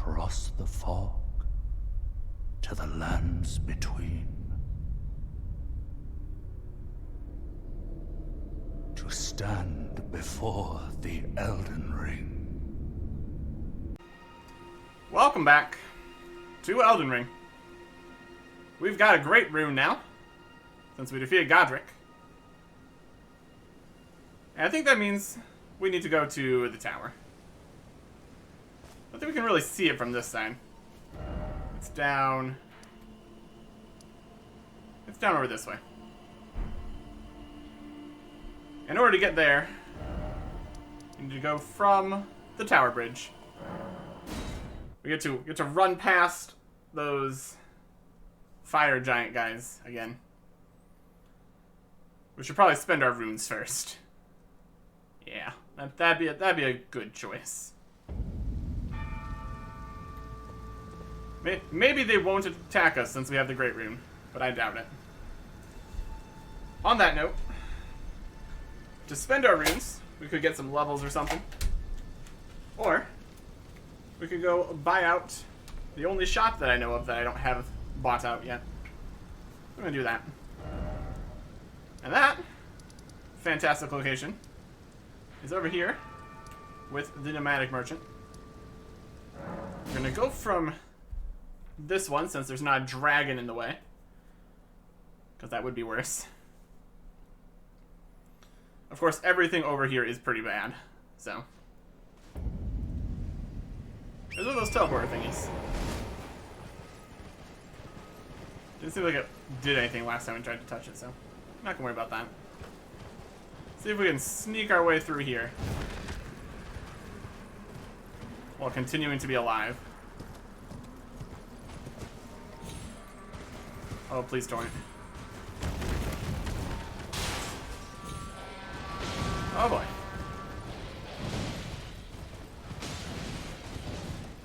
across the fog to the lands between. To stand before the Elden Ring. Welcome back to Elden Ring. We've got a great rune now, since we defeated Godric. And I think that means we need to go to the tower. I don't think we can really see it from this side. It's down... It's down over this way. In order to get there, we need to go from the tower bridge. We get to run past those fire giant guys again. We should probably spend our runes first. Yeah, that'd be a good choice. Maybe they won't attack us since we have the Great Rune, but I doubt it. On that note, to spend our runes, we could get some levels or something. Or we could go buy out the only shop that I know of that I don't have bought out yet. I'm gonna do that. And that fantastic location is over here with the nomadic merchant. We're gonna go from this one since there's not a dragon in the way, because that would be worse. Of course, everything over here is pretty bad, so. There's one of those teleporter thingies. Didn't seem like it did anything last time we tried to touch it, so I'm not gonna worry about that. See if we can sneak our way through here while continuing to be alive. Oh, please don't. Oh boy.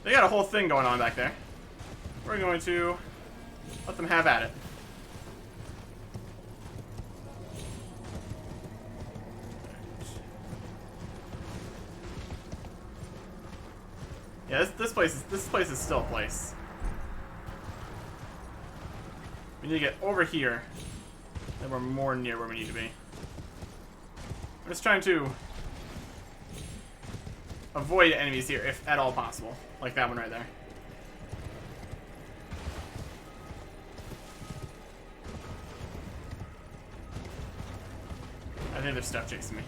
They got a whole thing going on back there. We're going to let them have at it. Yeah, this place is still a place. We need to get over here. Then we're more near where we need to be. I'm just trying to avoid enemies here, if at all possible. Like that one right there. I think there's stuff chasing me.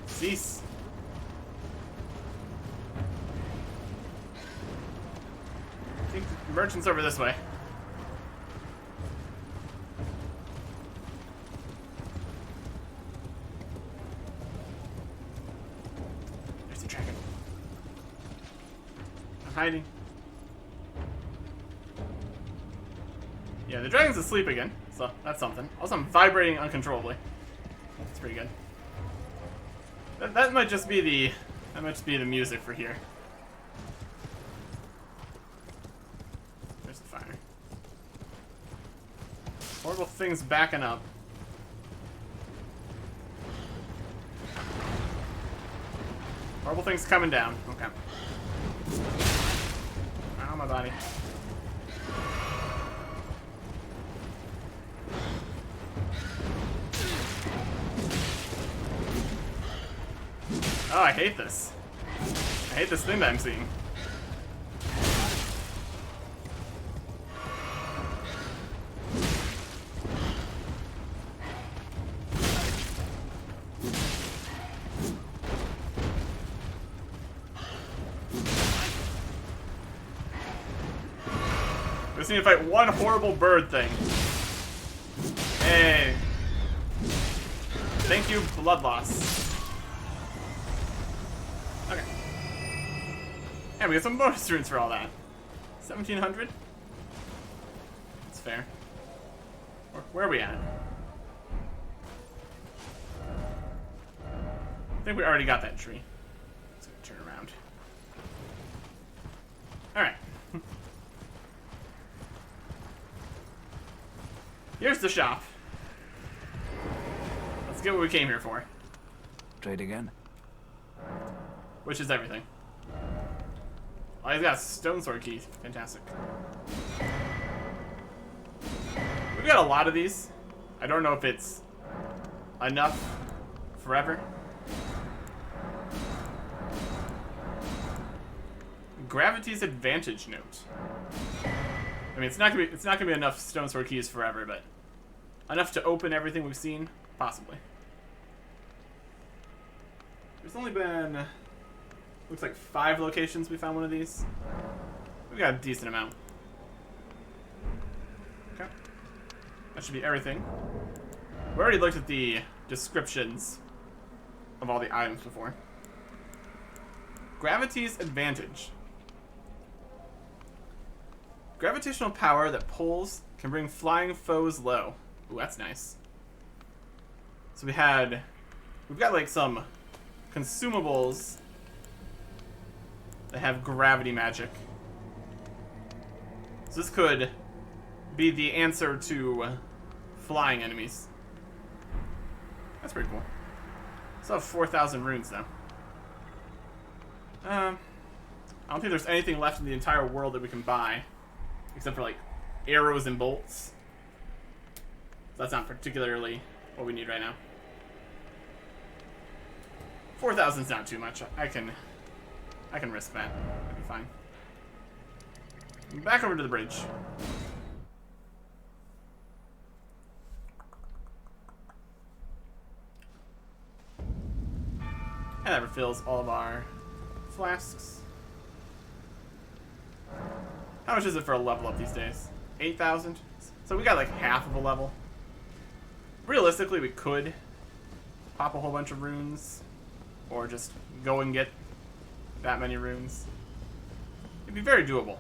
Cease. I think the merchant's over this way. There's the dragon. I'm hiding. Yeah, the dragon's asleep again, so that's something. Also, I'm vibrating uncontrollably. That's pretty good. That might just be the music for here. There's the fire. Horrible things backing up. Horrible things coming down. Okay. Ow, my body. Oh, I hate this. I hate this thing that I'm seeing. We just need to fight one horrible bird thing. Hey. Thank you, blood loss. Okay. And we get some bonus runes for all that. 1,700? That's fair. Where are we at? I think we already got that tree. Let's turn around. Alright. Here's the shop. Let's get what we came here for. Trade again? which is everything. Oh, he's got a stone sword key. Fantastic. We've got a lot of these. I don't know if it's enough forever. Gravity's advantage note. I mean, it's not gonna be enough stone sword keys forever, but enough to open everything we've seen, possibly. There's only been, looks like 5 locations we found one of these. We've got a decent amount. Okay, that should be everything. We already looked at the descriptions of all the items before. Gravity's advantage. Gravitational power that pulls can bring flying foes low. Ooh, that's nice. So we've got like some consumables that have gravity magic. So this could be the answer to flying enemies. That's pretty cool. Still have 4,000 runes though. I don't think there's anything left in the entire world that we can buy. Except for like arrows and bolts. So that's not particularly what we need right now. 4,000's not too much. I can risk that. That'd be fine. Back over to the bridge. And that refills all of our flasks. How much is it for a level up these days? 8,000? So we got like half of a level. Realistically, we could pop a whole bunch of runes. Or just go and get that many runes. It'd be very doable.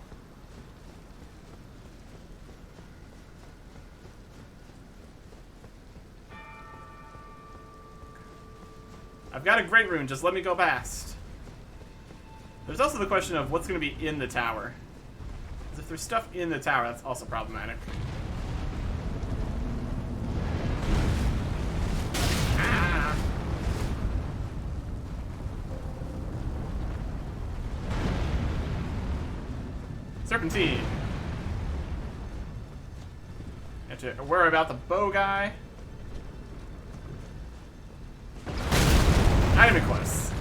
I've got a great rune, just let me go past. There's also the question of what's going to be in the tower. Because if there's stuff in the tower, that's also problematic. Ah. Serpentine. Have to worry about the bow guy. Not even close.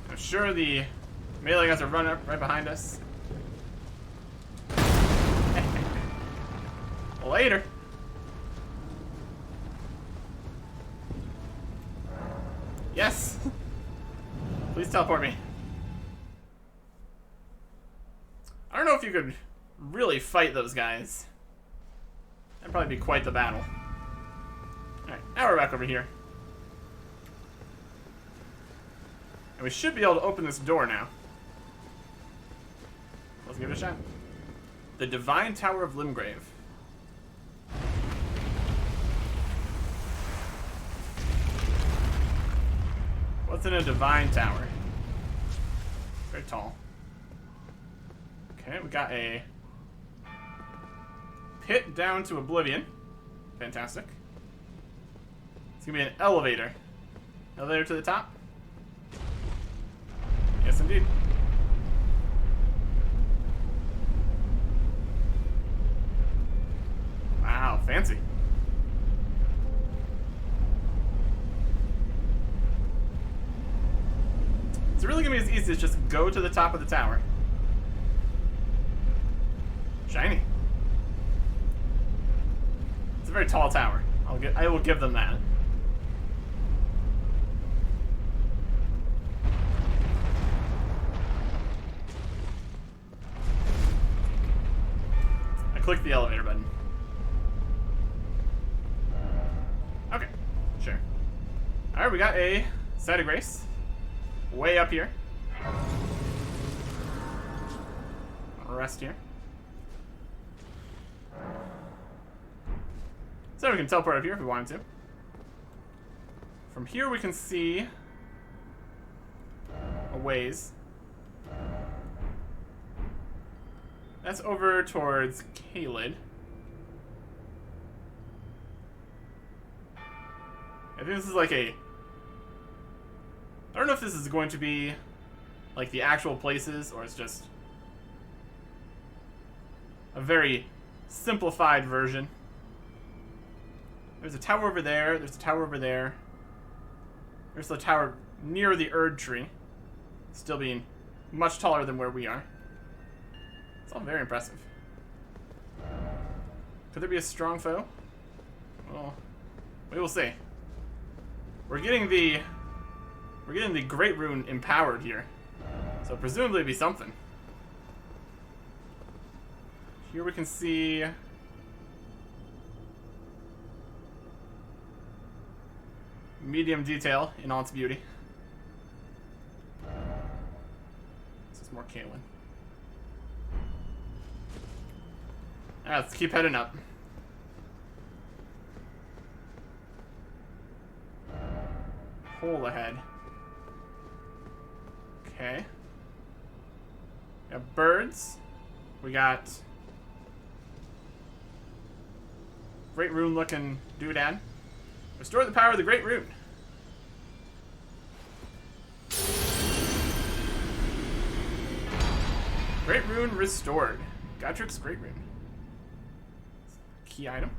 I'm sure the melee guys are running up right behind us. Later. Yes. Please teleport me. I don't know if you could really fight those guys. That'd probably be quite the battle. Alright, now we're back over here. And we should be able to open this door now. Let's give it a shot. The Divine Tower of Limgrave. What's in a Divine Tower? Very tall. Okay, we got a pit down to oblivion. Fantastic. It's gonna be an elevator. Elevator to the top? Yes, indeed. Wow, fancy. It's really gonna be as easy as just go to the top of the tower. Shiny. It's a very tall tower. I will give them that. I clicked the elevator button. Okay, sure. Alright, we got a site of grace. Way up here. Rest here. So we can teleport up here if we wanted to. From here we can see a ways. That's over towards Caelid. I think think this is like a... I don't know if this is going to be like the actual places, or it's just a very simplified version. There's a tower over there. There's a tower over there. There's the tower near the Erd tree, still being much taller than where we are. It's all very impressive. Could there be a strong foe? Well, we will see. We're getting the Great Rune empowered here, so presumably it'd be something. Here we can see medium detail in all its beauty. This is more Kaelin. Alright, let's keep heading up. Hole ahead. Okay. We got birds. We got Great Rune looking doodad. Restore the power of the Great Rune. Great Rune restored. Godric's Great Rune. Key item.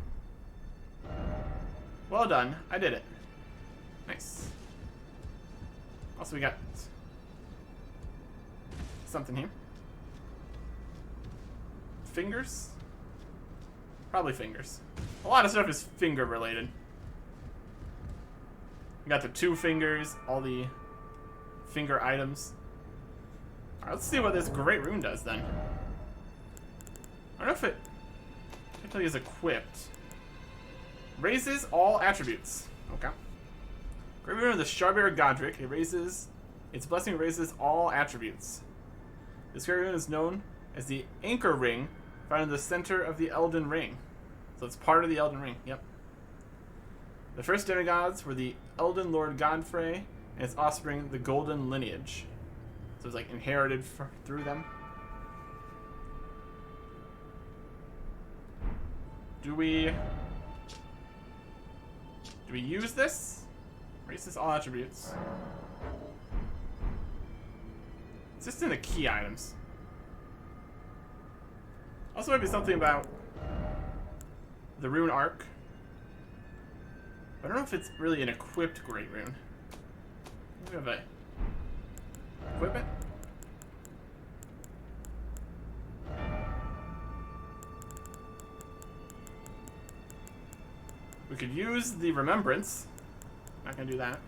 Well done. I did it. Nice. Also, we got something here. Fingers? Probably fingers. A lot of stuff is finger related. We got the 2 fingers, all the finger items. Alright, let's see what this Great Rune does then. I don't know if it actually is equipped. Raises all attributes. Okay. Great Rune of the Sharbear Godric. Its blessing raises all attributes. This Great Rune is known as the Anchor Ring, found in the center of the Elden Ring. So it's part of the Elden Ring. Yep. The first demigods were the Elden Lord Godfrey and its offspring, the Golden Lineage. So it's like inherited through them. Do we use this? Raises all attributes. It's just in the key items. Also might be something about the rune arc. I don't know if it's really an equipped Great Rune. We have a equipment. We could use the remembrance. Not gonna do that.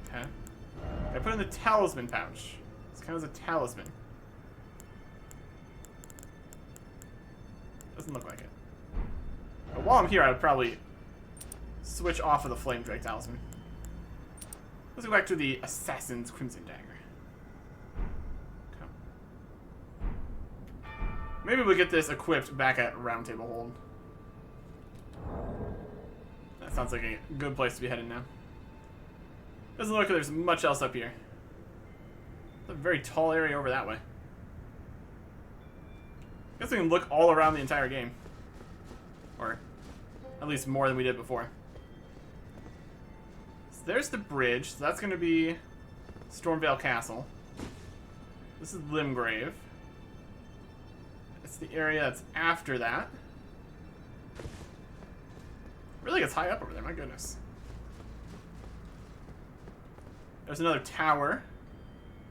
Okay. I put in the talisman pouch. It's kind of a talisman. Doesn't look like it. But while I'm here, I would probably switch off of the Flame Drake talisman. Let's go back to the Assassin's Crimson Dagger. Okay. Maybe we'll get this equipped back at Round Table Hold. That sounds like a good place to be headed now. Doesn't look like there's much else up here. It's a very tall area over that way. I guess we can look all around the entire game. Or at least more than we did before. So there's the bridge. So that's going to be Stormvale Castle. This is Limgrave. It's the area that's after that. Really gets high up over there, my goodness. There's another tower.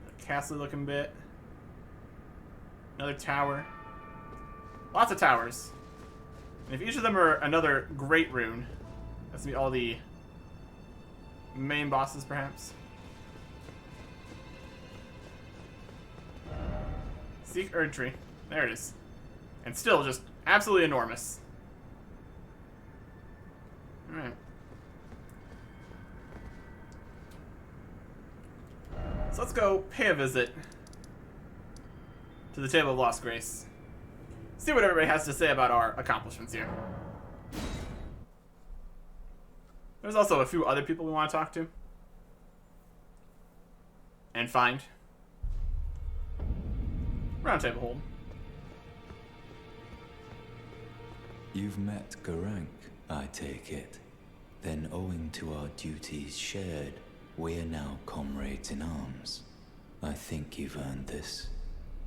A castle looking bit. Another tower. Lots of towers. And if each of them are another Great Rune, that's gonna be all the main bosses, perhaps. Seek Erdtree. There it is. And still just absolutely enormous. Alright. So let's go pay a visit to the Table of Lost Grace. See what everybody has to say about our accomplishments here. There's also a few other people we want to talk to. And find. Round Table Hold. You've met Garank, I take it. Then, owing to our duties shared, we are now comrades in arms. I think you've earned this.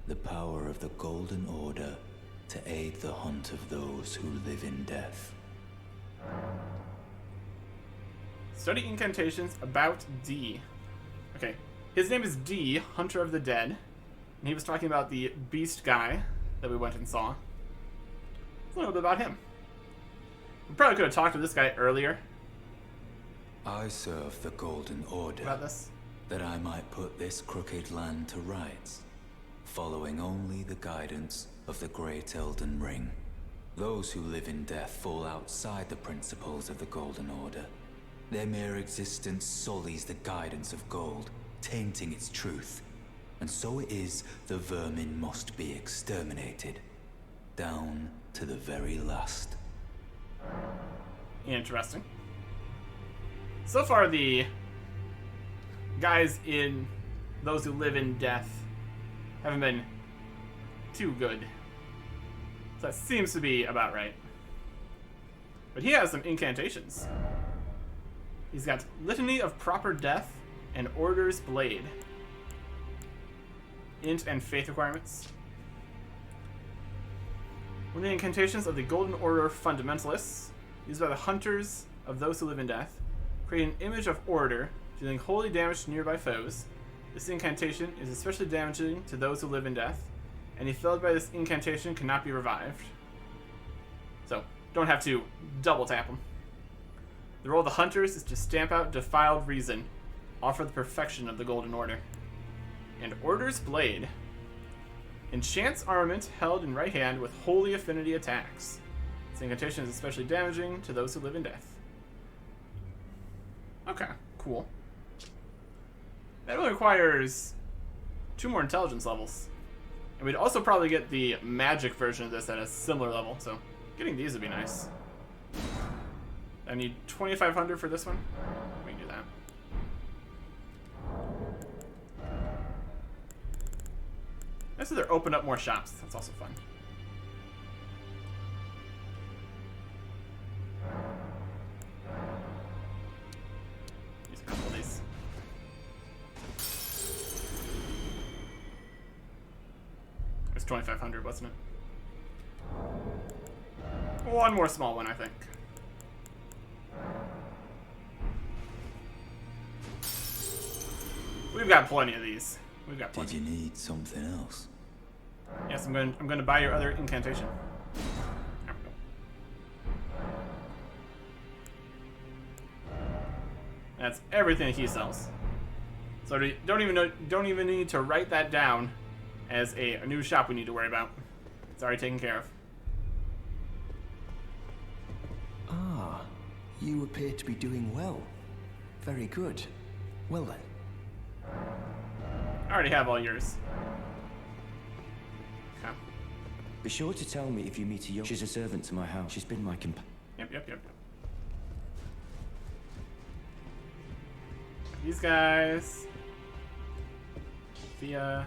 The power of the Golden Order to aid the hunt of those who live in death. Study incantations about D. Okay, his name is D, Hunter of the Dead, and he was talking about the beast guy that we went and saw. A little bit about him. We probably could have talked to this guy earlier. I serve the Golden Order About this. that I might put this crooked land to rights, following only the guidance of the great Elden Ring. Those who live in death fall outside the principles of the Golden Order. Their mere existence sullies the guidance of gold, tainting its truth. And so it is the vermin must be exterminated, down to the very last. Interesting. So far, the guys in those who live in death haven't been too good. So that seems to be about right. But he has some incantations. He's got Litany of Proper Death and Order's Blade. Int and Faith requirements. One of the incantations of the Golden Order Fundamentalists, used by the hunters of those who live in death, create an image of order, dealing holy damage to nearby foes. This incantation is especially damaging to those who live in death. Any failed by this incantation cannot be revived. So, don't have to double tap them. The role of the hunters is to stamp out defiled reason, offer the perfection of the Golden Order. And Order's Blade enchants armament held in right hand with holy affinity attacks. This incantation is especially damaging to those who live in death. Okay, cool. That only requires 2 more intelligence levels. And we'd also probably get the magic version of this at a similar level, so getting these would be nice. I need 2,500 for this one. We can do that. This is they're open up more shops. That's also fun. Use a couple of these. It was 2,500, wasn't it? One more small one, I think. We've got plenty of these. We've got plenty. Did you need something else? Yes, I'm going to buy your other incantation. There we go. That's everything he sells. So don't even need to write that down as a new shop we need to worry about. It's already taken care of. Ah, you appear to be doing well. Very good. Well then. I already have all yours. Okay. Be sure to tell me if you meet a young... She's a servant to my house. She's been my companion. Yep. These guys. Then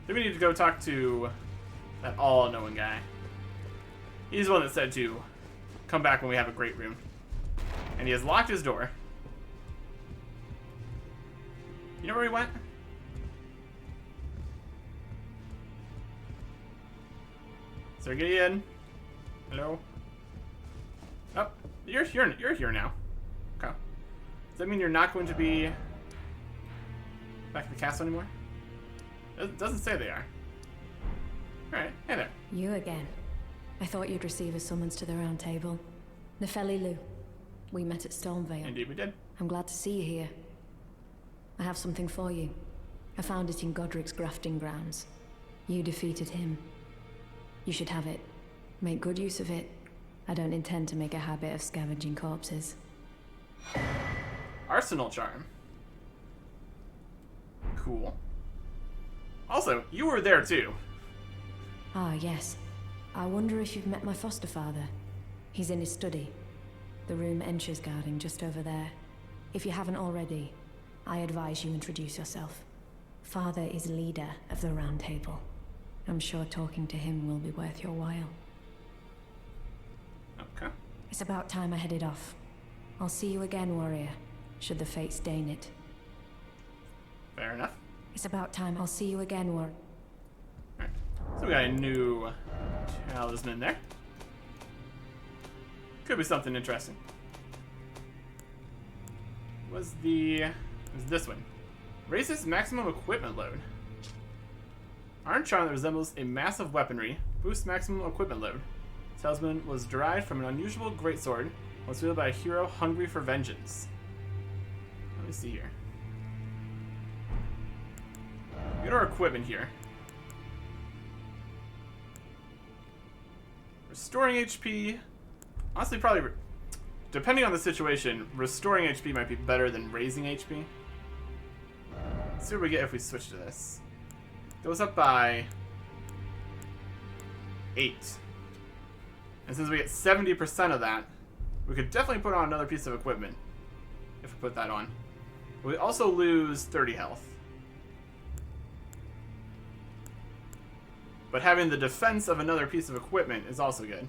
we need to go talk to that all-knowing guy. He's the one that said to come back when we have a great room. And he has locked his door. You know where he went? Sir Gideon. Hello. Oh, you're here now. Okay. Does that mean you're not going to be back at the castle anymore? It doesn't say they are. Alright, hey there. You again. I thought you'd receive a summons to the round table. Nefeli Lu. We met at Stormvale. Indeed we did. I'm glad to see you here. I have something for you. I found it in Godric's grafting grounds. You defeated him. You should have it. Make good use of it. I don't intend to make a habit of scavenging corpses. Arsenal charm. Cool. Also, you were there too. Ah, yes. I wonder if you've met my foster father. He's in his study. The room Ensha's guarding just over there. If you haven't already, I advise you introduce yourself. Father is leader of the Round Table. I'm sure talking to him will be worth your while. Okay. It's about time I headed off. I'll see you again, warrior, should the fates deign it. Fair enough. It's about time. I'll see you again, warrior. Alright. So we got a new talisman there. Could be something interesting. Was this one? Raises maximum equipment load. Iron charm that resembles a massive weaponry. Boosts maximum equipment load. Talisman was derived from an unusual greatsword. Was wielded by a hero hungry for vengeance. Let me see here. We got our equipment here. Restoring HP. Honestly, probably, depending on the situation, restoring HP might be better than raising HP. Let's see what we get if we switch to this. Goes up by 8. And since we get 70% of that, we could definitely put on another piece of equipment if we put that on. We also lose 30 health. But having the defense of another piece of equipment is also good.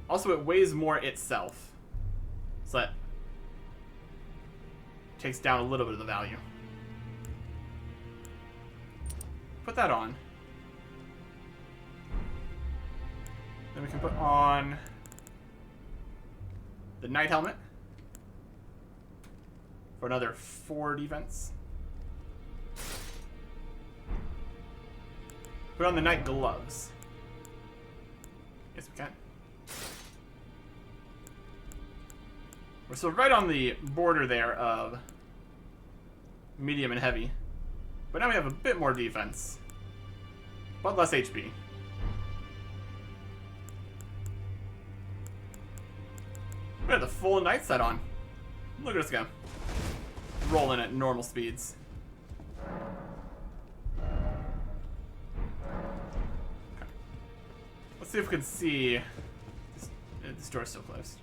Also, it weighs more itself. So that takes down a little bit of the value. Put that on. Then we can put on the Knight Helmet for another 4 defense. Put on the Knight Gloves. Yes, we can. We're still right on the border there of medium and heavy. But now we have a bit more defense. But less HP. We have the full Knight set on. Look at us go. Rolling at normal speeds. Let's see if we can see. This door's still closed.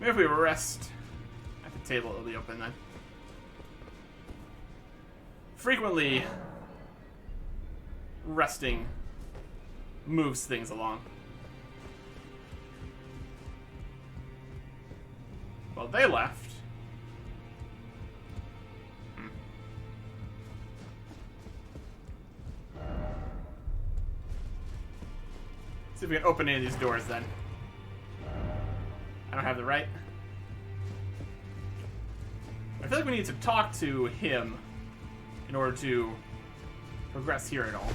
Maybe if we rest at the table, it'll be open then. Frequently, resting moves things along. Well, they left. See if we can open any of these doors then. I don't have the right. I feel like we need to talk to him in order to progress here at all.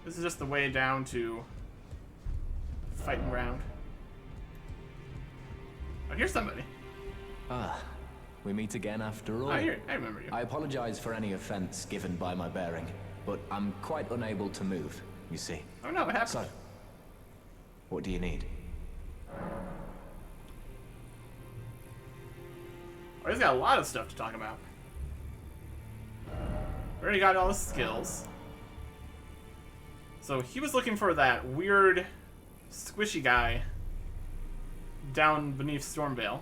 This is just the way down to the fighting ground. Oh, here's somebody. Ah, we meet again after all. I remember you. I apologize for any offense given by my bearing, but I'm quite unable to move, you see. Oh no, what happened? So, what do you need? Oh, he's got a lot of stuff to talk about. We already got all the skills. So he was looking for that weird, squishy guy down beneath Stormvale.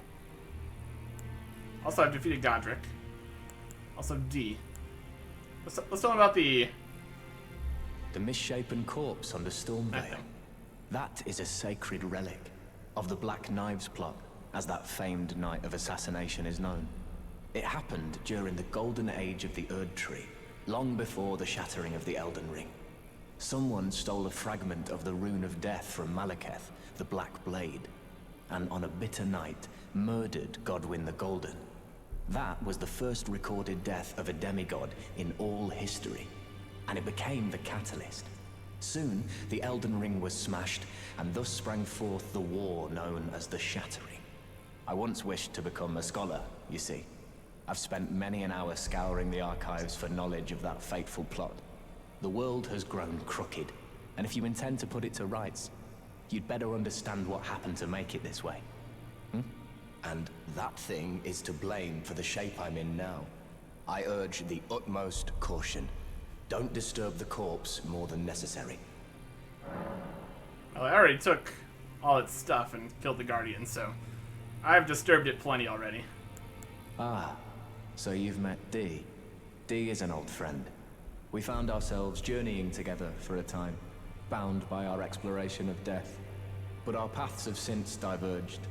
Also, I've defeated Godric. Also, D. Let's tell him about the misshapen corpse under that Stormvale. thing. That is a sacred relic of the Black Knives plot, as that famed night of assassination is known. It happened during the golden age of the Erd Tree, long before the shattering of the Elden Ring. Someone stole a fragment of the Rune of Death from Malekith, the Black Blade, and on a bitter night, murdered Godwyn the Golden. That was the first recorded death of a demigod in all history, and it became the catalyst. Soon, the Elden Ring was smashed, and thus sprang forth the war known as the Shattering. I once wished to become a scholar, you see. I've spent many an hour scouring the archives for knowledge of that fateful plot. The world has grown crooked, and if you intend to put it to rights, you'd better understand what happened to make it this way. And that thing is to blame for the shape I'm in now. I urge the utmost caution. Don't disturb the corpse more than necessary. Well, I already took all its stuff and killed the Guardian, so I've disturbed it plenty already. Ah, so you've met D. D is an old friend. We found ourselves journeying together for a time, bound by our exploration of death. But our paths have since diverged.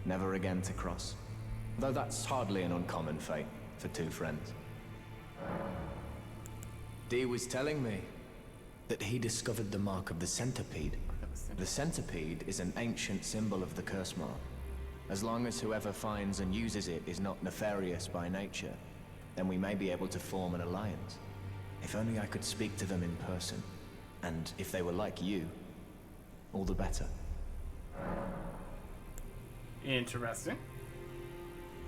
never again to cross. Though that's hardly an uncommon fate for two friends. Dee was telling me that he discovered the mark of the centipede. The centipede is an ancient symbol of the curse mark. As long as whoever finds and uses it is not nefarious by nature, then we may be able to form an alliance. If only I could speak to them in person. And if they were like you, all the better. Interesting.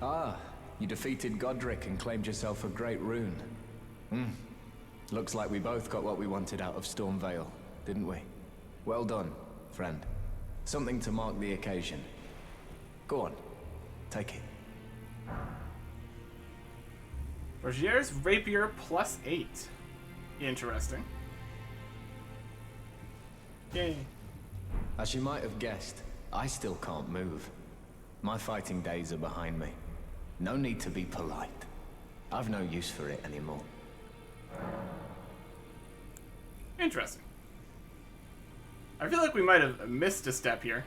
Ah, you defeated Godric and claimed yourself a great rune. Looks like we both got what we wanted out of Stormvale, didn't we? Well done, friend. Something to mark the occasion. Go on, take it. Rogier's Rapier +8. Interesting. Yay. As you might have guessed, I still can't move. My fighting days are behind me. No need to be polite. I've no use for it anymore. Interesting. I feel like we might have missed a step here.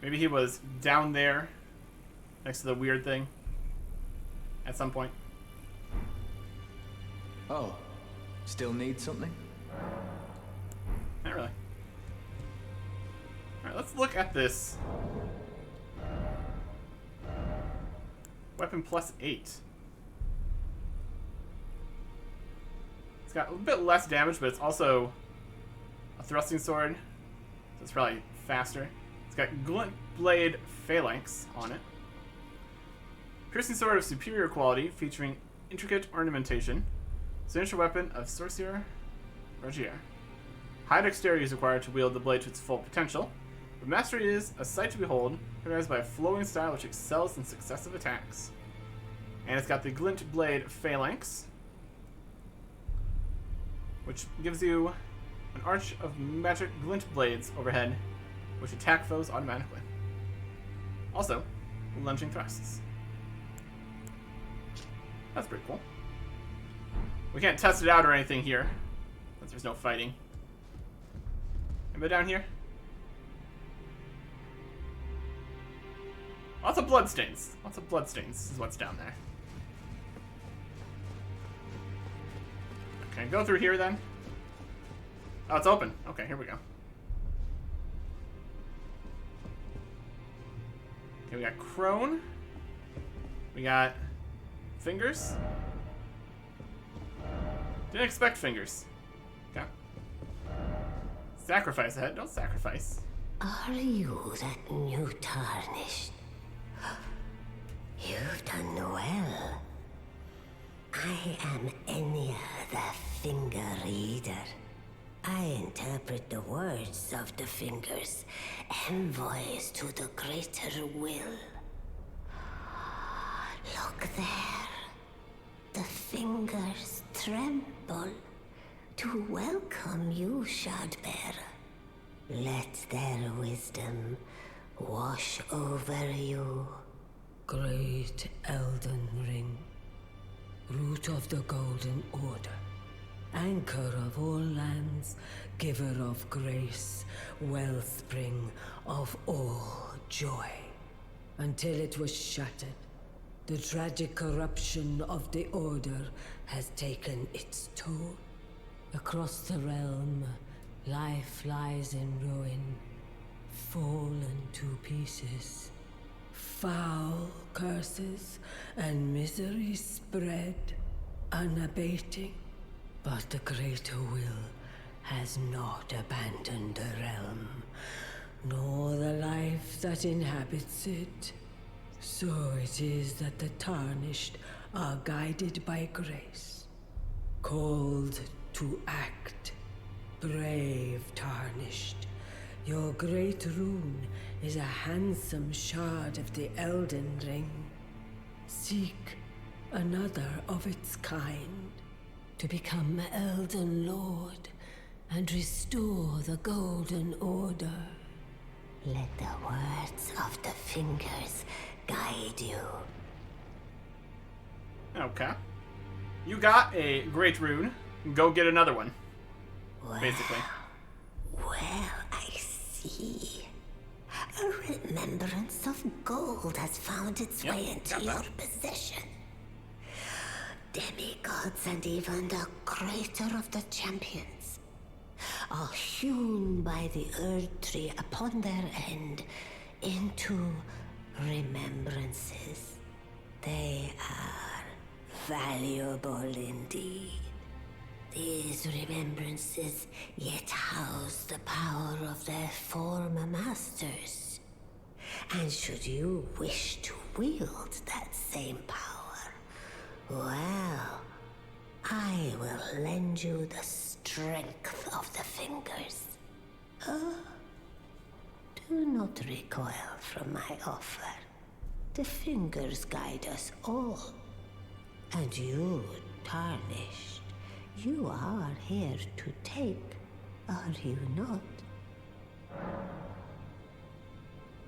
Maybe he was down there, next to the weird thing, at some point. Oh, still need something? Not really. Alright, let's look at this. Weapon +8. It's got a bit less damage, but it's also a thrusting sword, so it's probably faster. It's got glint blade phalanx on it. Piercing sword of superior quality, featuring intricate ornamentation. Signature weapon of Sorcerer Rogier. High dexterity is required to wield the blade to its full potential, but mastery is a sight to behold, characterized by a flowing style which excels in successive attacks. And it's got the glint blade phalanx, which gives you an arch of magic glint blades overhead, which attack foes automatically. Also, lunging thrusts. That's pretty cool. We can't test it out or anything here, since there's no fighting. Anybody down here? Lots of bloodstains. Lots of bloodstains is what's down there. Okay, go through here then. Oh, it's open. Okay, here we go. Okay, we got Crone. We got fingers. Didn't expect fingers. Okay. Sacrifice ahead. Don't sacrifice. Are you that new tarnished? You've done well. I am Enya the Finger Reader. I interpret the words of the fingers, envoys to the greater will. Look there. The fingers tremble to welcome you, Shardbearer. Let their wisdom wash over you. Great Elden Ring, root of the Golden Order, anchor of all lands, giver of grace, wellspring of all joy. Until it was shattered, the tragic corruption of the Order has taken its toll. Across the realm, life lies in ruin, fallen to pieces. Foul curses and misery spread, unabating. But the greater will has not abandoned the realm, nor the life that inhabits it. So it is that the tarnished are guided by grace, called to act. Brave tarnished, your great rune is a handsome shard of the Elden Ring. Seek another of its kind to become Elden Lord and restore the Golden Order. Let the words of the fingers guide you. Okay. You got a great rune. Go get another one. Basically. Well, I see. A remembrance of gold has found its way into your possession. Demigods and even the greater of the champions are hewn by the Earth Tree upon their end into remembrances. They are valuable indeed. These remembrances yet house the power of their former masters. And should you wish to wield that same power, well, I will lend you the strength of the fingers. Do not recoil from my offer. The fingers guide us all. And you, Tarnished, you are here to take, are you not?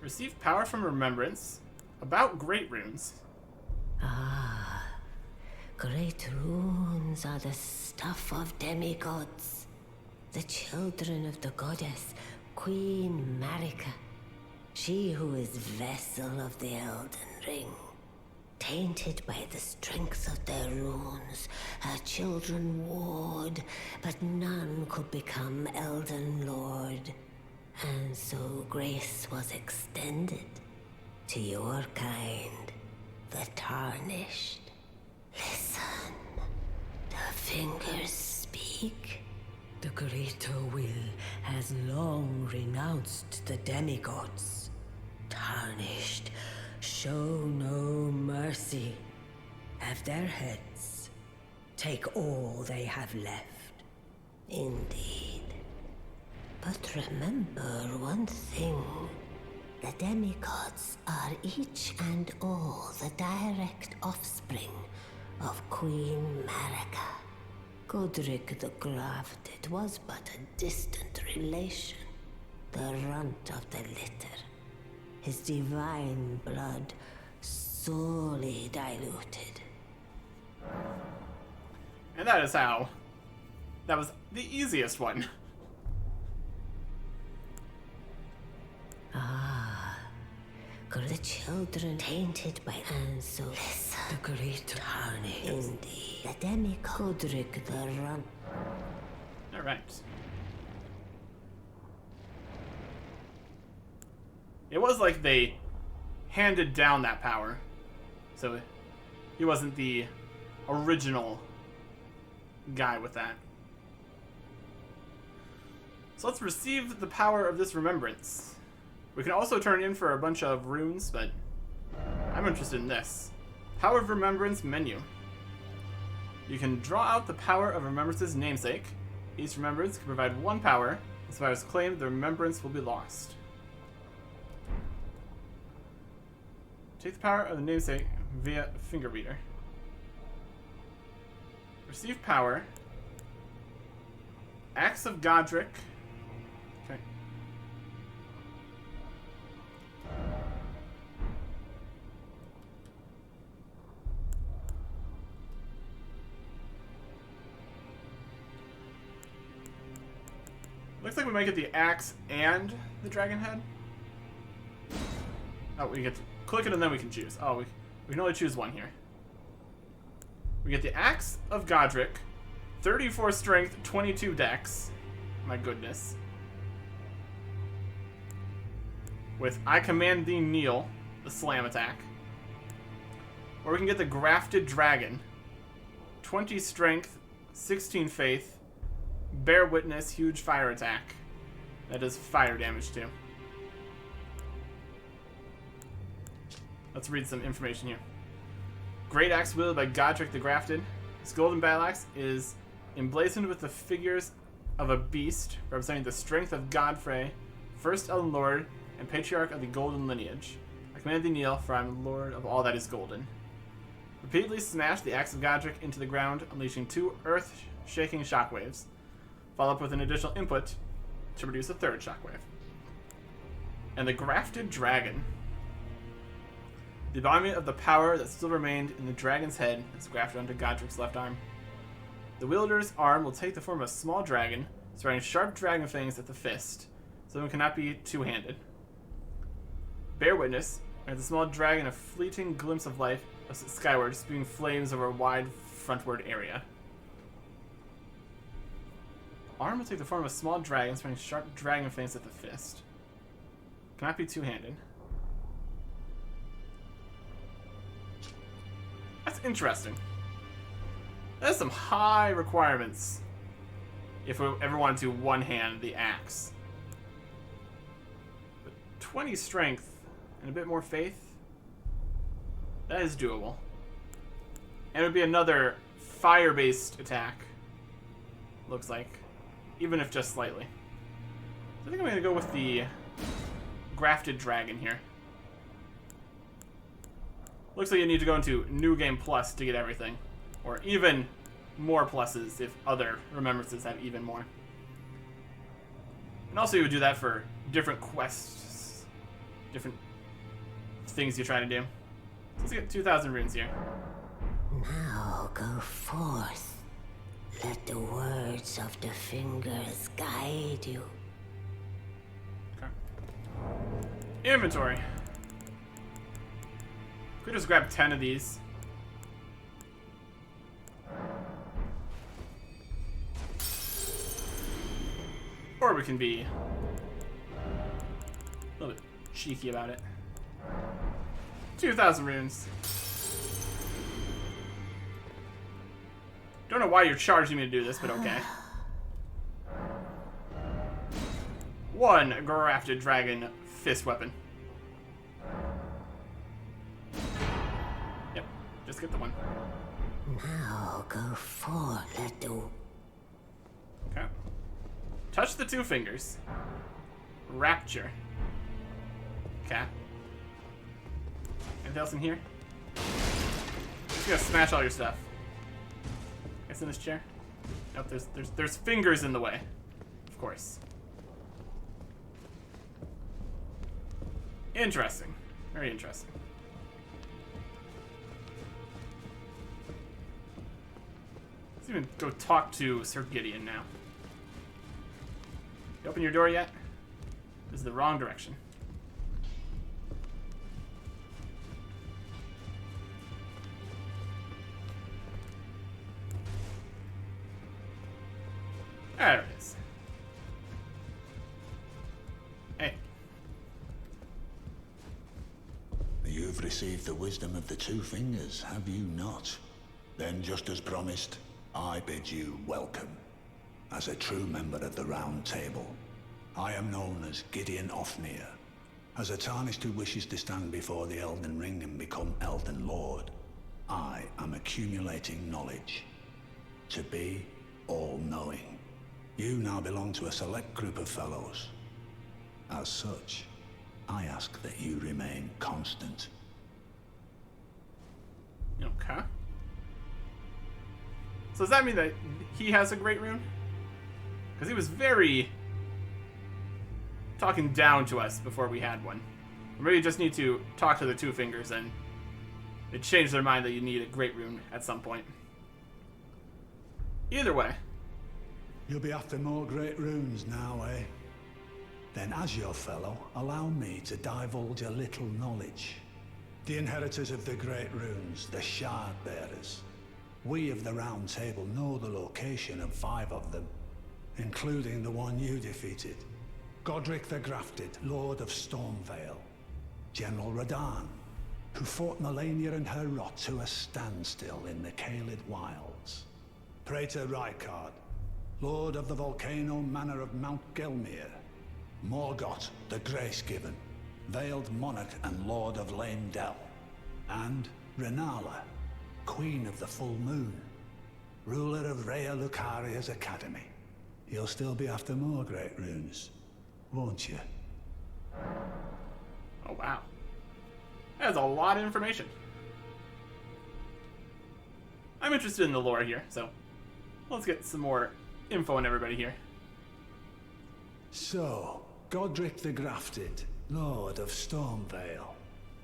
Receive power from remembrance about great runes. Ah, great runes are the stuff of demigods, the children of the goddess Queen Marika, she who is vessel of the Elden Ring. Tainted by the strength of their runes, her children warred, but none could become Elden Lord. And so grace was extended to your kind, the Tarnished. Listen, the fingers speak. The greater will has long renounced the demigods. Tarnished, show no mercy. Have their heads. Take all they have left. Indeed. But remember one thing. The demigods are each and all the direct offspring of Queen Marika. Godric the Grafted was but a distant relation, the runt of the litter. His divine blood sorely diluted. And that is how. That was the easiest one. The children tainted by and so listen. The great Tarnished. Indeed, the Godric the runt. Alright. It was like they handed down that power. So he wasn't the original guy with that. So let's receive the power of this remembrance. We can also turn in for a bunch of runes, but I'm interested in this. Power of Remembrance menu. You can draw out the power of Remembrance's namesake. Each remembrance can provide one power. As far as claimed, the remembrance will be lost. Take the power of the namesake via finger reader. Receive power. Axe of Godric. Okay. Looks like we might get the axe and the dragon head. Oh, we get to click it and then we can choose. Oh, we can only choose one here. We get the Axe of Godric, 34 strength, 22 dex. My goodness. With I Command Thee Kneel, the slam attack. Or we can get the Grafted Dragon, 20 strength, 16 faith, Bear Witness, huge fire attack. That does fire damage too. Let's read some information here. Great Axe wielded by Godric the Grafted. His golden battle axe is emblazoned with the figures of a beast representing the strength of Godfrey, first Elden Lord and patriarch of the golden lineage. I command thee kneel, for I am lord of all that is golden. Repeatedly smash the axe of Godric into the ground, unleashing 2 earth-shaking shockwaves. Follow up with an additional input to produce a 3rd shockwave. And the Grafted Dragon. The embodiment of the power that still remained in the dragon's head is grafted onto Godric's left arm. The wielder's arm will take the form of a small dragon, spreading sharp dragon fangs at the fist, so it cannot be two-handed. Bear witness. As a small dragon, a fleeting glimpse of life skyward, spewing flames over a wide frontward area. Arm will take the form of a small dragon, spraying sharp dragon fangs at the fist. Cannot be two-handed. That's interesting. That's some high requirements if we ever wanted to one-hand the axe. But 20 strength and a bit more faith, that is doable. And it would be another fire-based attack, looks like. Even if just slightly. So I think I'm going to go with the grafted dragon here. Looks like you need to go into New Game Plus to get everything. Or even more pluses if other remembrances have even more. And also you would do that for different quests. Different things you try to do. So let's get 2,000 runes here. Now go forth. Let the words of the fingers guide you. Okay. Inventory. Could just grab 10 of these. Or we can be a little bit cheeky about it. 2,000 runes. Don't know why you're charging me to do this, but okay. 1 grafted dragon fist weapon. Yep, just get the one. Now go forth. Let the... Okay. Touch the 2 fingers. Rapture. Okay. Anything else in here? Just gonna smash all your stuff. Guess in this chair? Nope, there's fingers in the way. Of course. Interesting. Very interesting. Let's even go talk to Sir Gideon now. You open your door yet? This is the wrong direction. There it is. Hey. You've received the wisdom of the 2 fingers, have you not? Then, just as promised, I bid you welcome. As a true member of the Round Table, I am known as Gideon Ofnir. As a Tarnished who wishes to stand before the Elden Ring and become Elden Lord, I am accumulating knowledge. To be all-knowing. You now belong to a select group of fellows. As such, I ask that you remain constant. Okay. So does that mean that he has a great rune? Because he was very talking down to us before we had one. Or maybe you just need to talk to the 2 fingers and it changed their mind that you need a great rune at some point. Either way. You'll be after more great runes now, eh? Then as your fellow, allow me to divulge a little knowledge. The inheritors of the great runes, the Shard Bearers. We of the Round Table know the location of 5 of them, including the one you defeated. Godric the Grafted, Lord of Stormvale. General Radahn, who fought Melania and her rot to a standstill in the Caelid Wilds. Praetor Rykard, Lord of the Volcano Manor of Mount Gelmir. Morgoth the Grace-Given, Veiled Monarch and Lord of Leyndell. And Renala, Queen of the Full Moon, ruler of Rhea Lucaria's Academy. You'll still be after more great runes, won't you? Oh, wow. That is a lot of information. I'm interested in the lore here, so let's get some more info on everybody here. So, Godric the Grafted, Lord of Stormvale.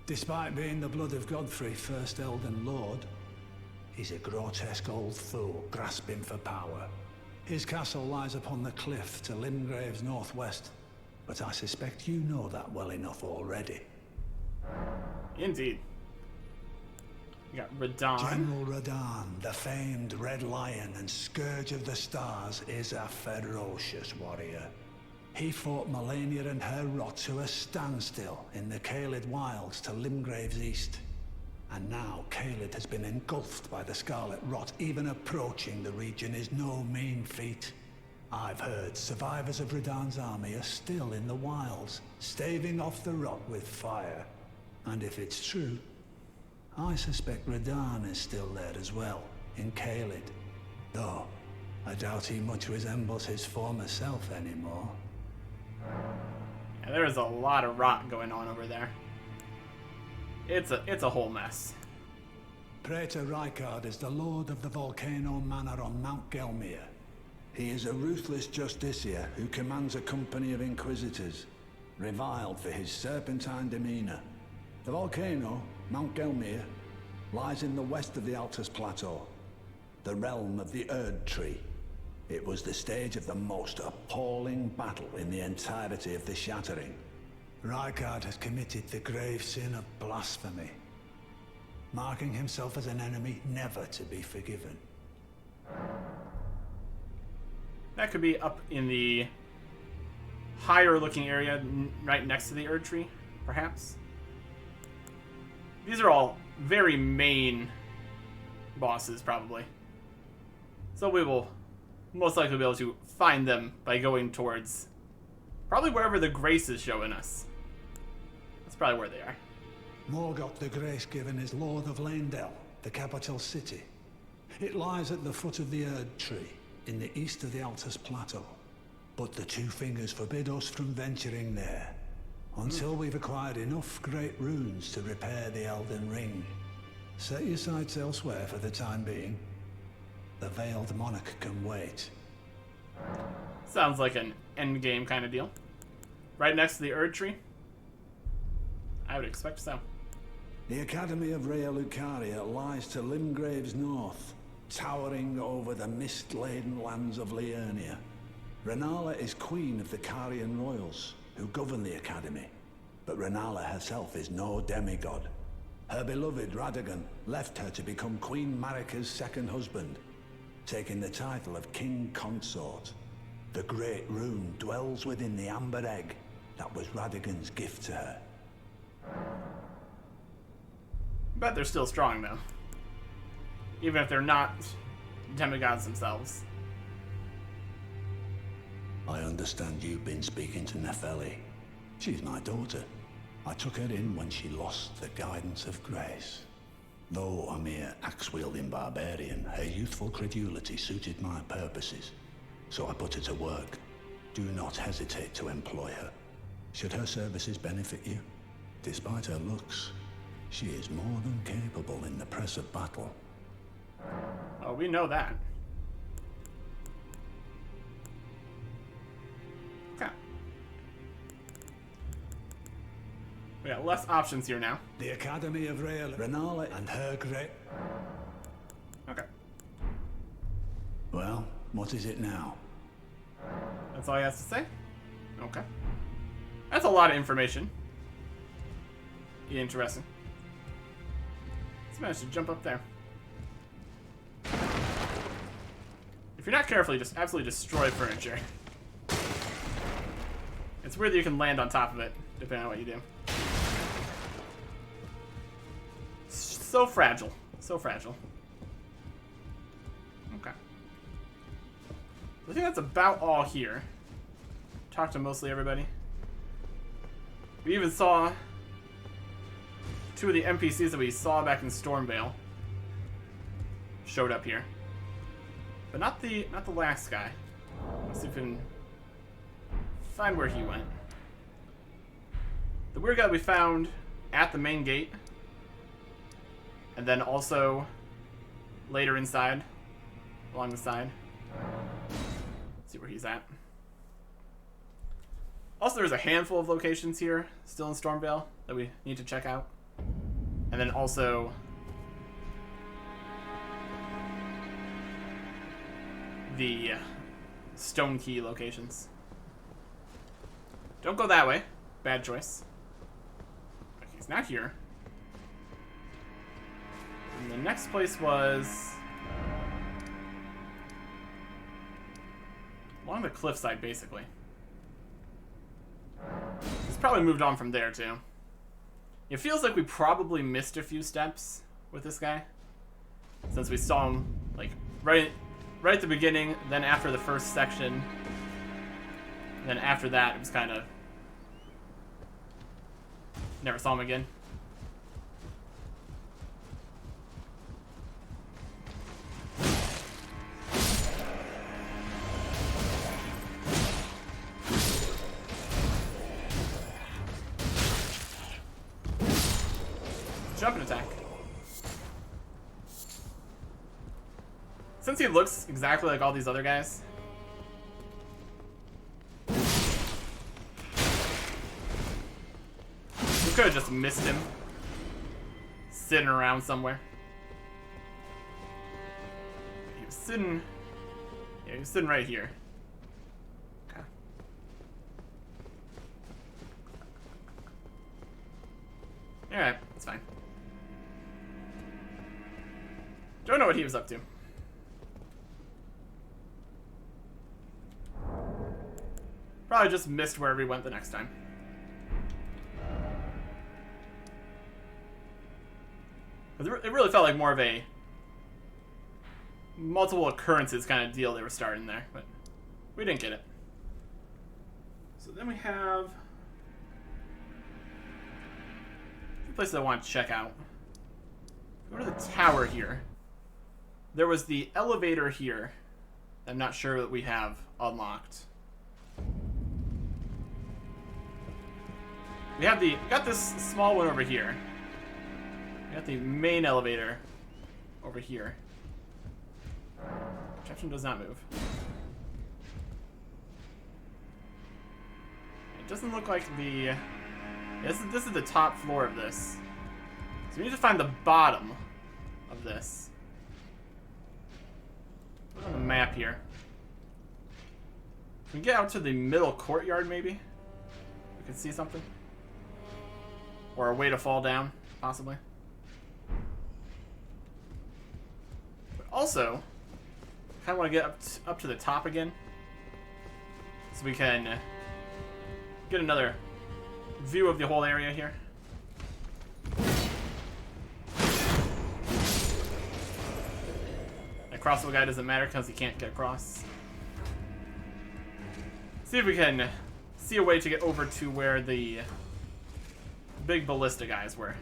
Despite being the blood of Godfrey, first Elden Lord, he's a grotesque old fool grasping for power. His castle lies upon the cliff to Limgrave's northwest, but I suspect you know that well enough already. Indeed. We got Radon. General Radon, the famed Red Lion and Scourge of the Stars, is a ferocious warrior. He fought Melania and her rot to a standstill in the Caelid Wilds to Limgrave's east. And now Caelid has been engulfed by the Scarlet Rot. Even approaching the region is no mean feat. I've heard survivors of Radon's army are still in the wilds, staving off the rot with fire. And if it's true, I suspect Radon is still there as well, in Caelid. Though, I doubt he much resembles his former self anymore. Yeah, there is a lot of rot going on over there. It's a whole mess. Praetor Rykard is the lord of the Volcano Manor on Mount Gelmir. He is a ruthless justiciar who commands a company of inquisitors, reviled for his serpentine demeanor. The volcano, Mount Gelmir, lies in the west of the Altus Plateau, the realm of the Erd Tree. It was the stage of the most appalling battle in the entirety of the Shattering. Rykard has committed the grave sin of blasphemy, marking himself as an enemy never to be forgiven. That could be up in the higher looking area right next to the Erd Tree, perhaps. These are all very main bosses, probably. So we will most likely be able to find them by going towards probably wherever the Grace is showing us. That's probably where they are. Morgoth the Grace-given is Lord of Leyndell, the capital city. It lies at the foot of the Erd Tree, in the east of the Altus Plateau. But the Two Fingers forbid us from venturing there, until we've acquired enough great runes to repair the Elden Ring. Set your sights elsewhere for the time being. The Veiled Monarch can wait. Sounds like an endgame kind of deal. Right next to the Erd Tree? I would expect so. The Academy of Rea Lucaria lies to Limgrave's north, towering over the mist-laden lands of Liurnia. Renala is queen of the Carian royals, who govern the Academy. But Renala herself is no demigod. Her beloved Radagon left her to become Queen Marika's second husband, taking the title of King Consort. The Great Rune dwells within the Amber Egg that was Radagon's gift to her. But they're still strong, though. Even if they're not demigods themselves. I understand you've been speaking to Nefeli. She's my daughter. I took her in when she lost the guidance of grace. Though a mere axe-wielding barbarian, her youthful credulity suited my purposes. So I put her to work. Do not hesitate to employ her. Should her services benefit you, despite her looks, she is more than capable in the press of battle. Oh, we know that. Okay. We got less options here now. The Academy of Rea Renala and her great... Okay. Well, what is it now? That's all he has to say? Okay. That's a lot of information. Interesting. Let's manage to jump up there. If you're not careful, you just absolutely destroy furniture. It's weird that you can land on top of it, depending on what you do. So fragile. So fragile. Okay. I think that's about all here. Talked to mostly everybody. We even saw two of the NPCs that we saw back in Stormvale showed up here. But not the last guy. Let's see if we can find where he went. The weird guy we found at the main gate. And then also later inside, along the side. Let's see where he's at. Also, there's a handful of locations here still in Stormvale that we need to check out. And then also the Stone Key locations. Don't go that way. Bad choice. Okay, He's not here. And the next place was along the cliffside, basically. He's probably moved on from there, too. It feels like we probably missed a few steps with this guy, since we saw him, like, right at the beginning, then after the first section, and then after that, it was kind of... Never saw him again. Jump and attack. Since he looks exactly like all these other guys, we could have just missed him sitting around somewhere. He was sitting... Yeah, he was sitting right here. Okay. Alright, it's fine. Don't know what he was up to. Probably just missed wherever he went the next time. It really felt like more of a multiple occurrences kind of deal they were starting there, but we didn't get it. So then we have a few places I want to check out. Go to the tower here. There was the elevator here. I'm not sure that we have unlocked. We got this small one over here. We got the main elevator over here. Contraption does not move. It doesn't look like the... This is the top floor of this. So we need to find the bottom of this. Look on the map here. Can we get out to the middle courtyard, maybe? We can see something. Or a way to fall down, possibly. But also, I kind of want to get up to the top again, so we can get another view of the whole area here. That crossbow guy doesn't matter because he can't get across. See if we can see a way to get over to where the big ballista guys were.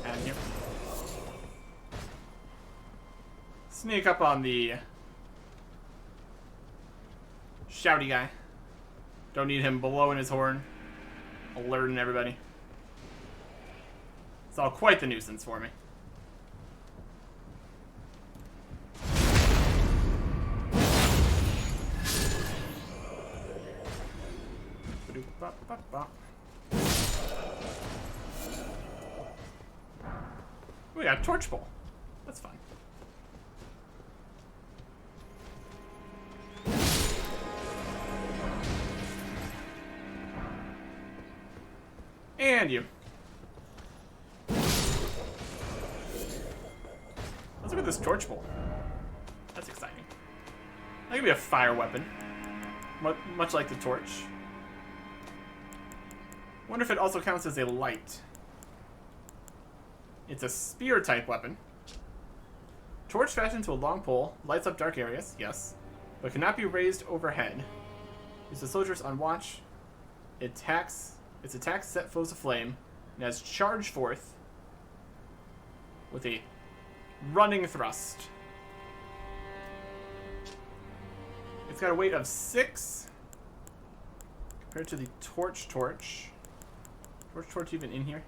And here. Sneak up on the shouty guy. Don't need him blowing his horn, alerting everybody. It's all quite the nuisance for me. We got a torch bowl. That's fun. And you. Let's look at this torch bowl. That's exciting. That could be a fire weapon. Much like the torch. Wonder if it also counts as a light. It's a spear type weapon. Torch fashioned to a long pole, lights up dark areas, yes, but cannot be raised overhead. Use the soldiers on watch. Its attacks set foes aflame, and has charge forth with a running thrust. It's got a weight of 6 compared to the torch. Torch even in here?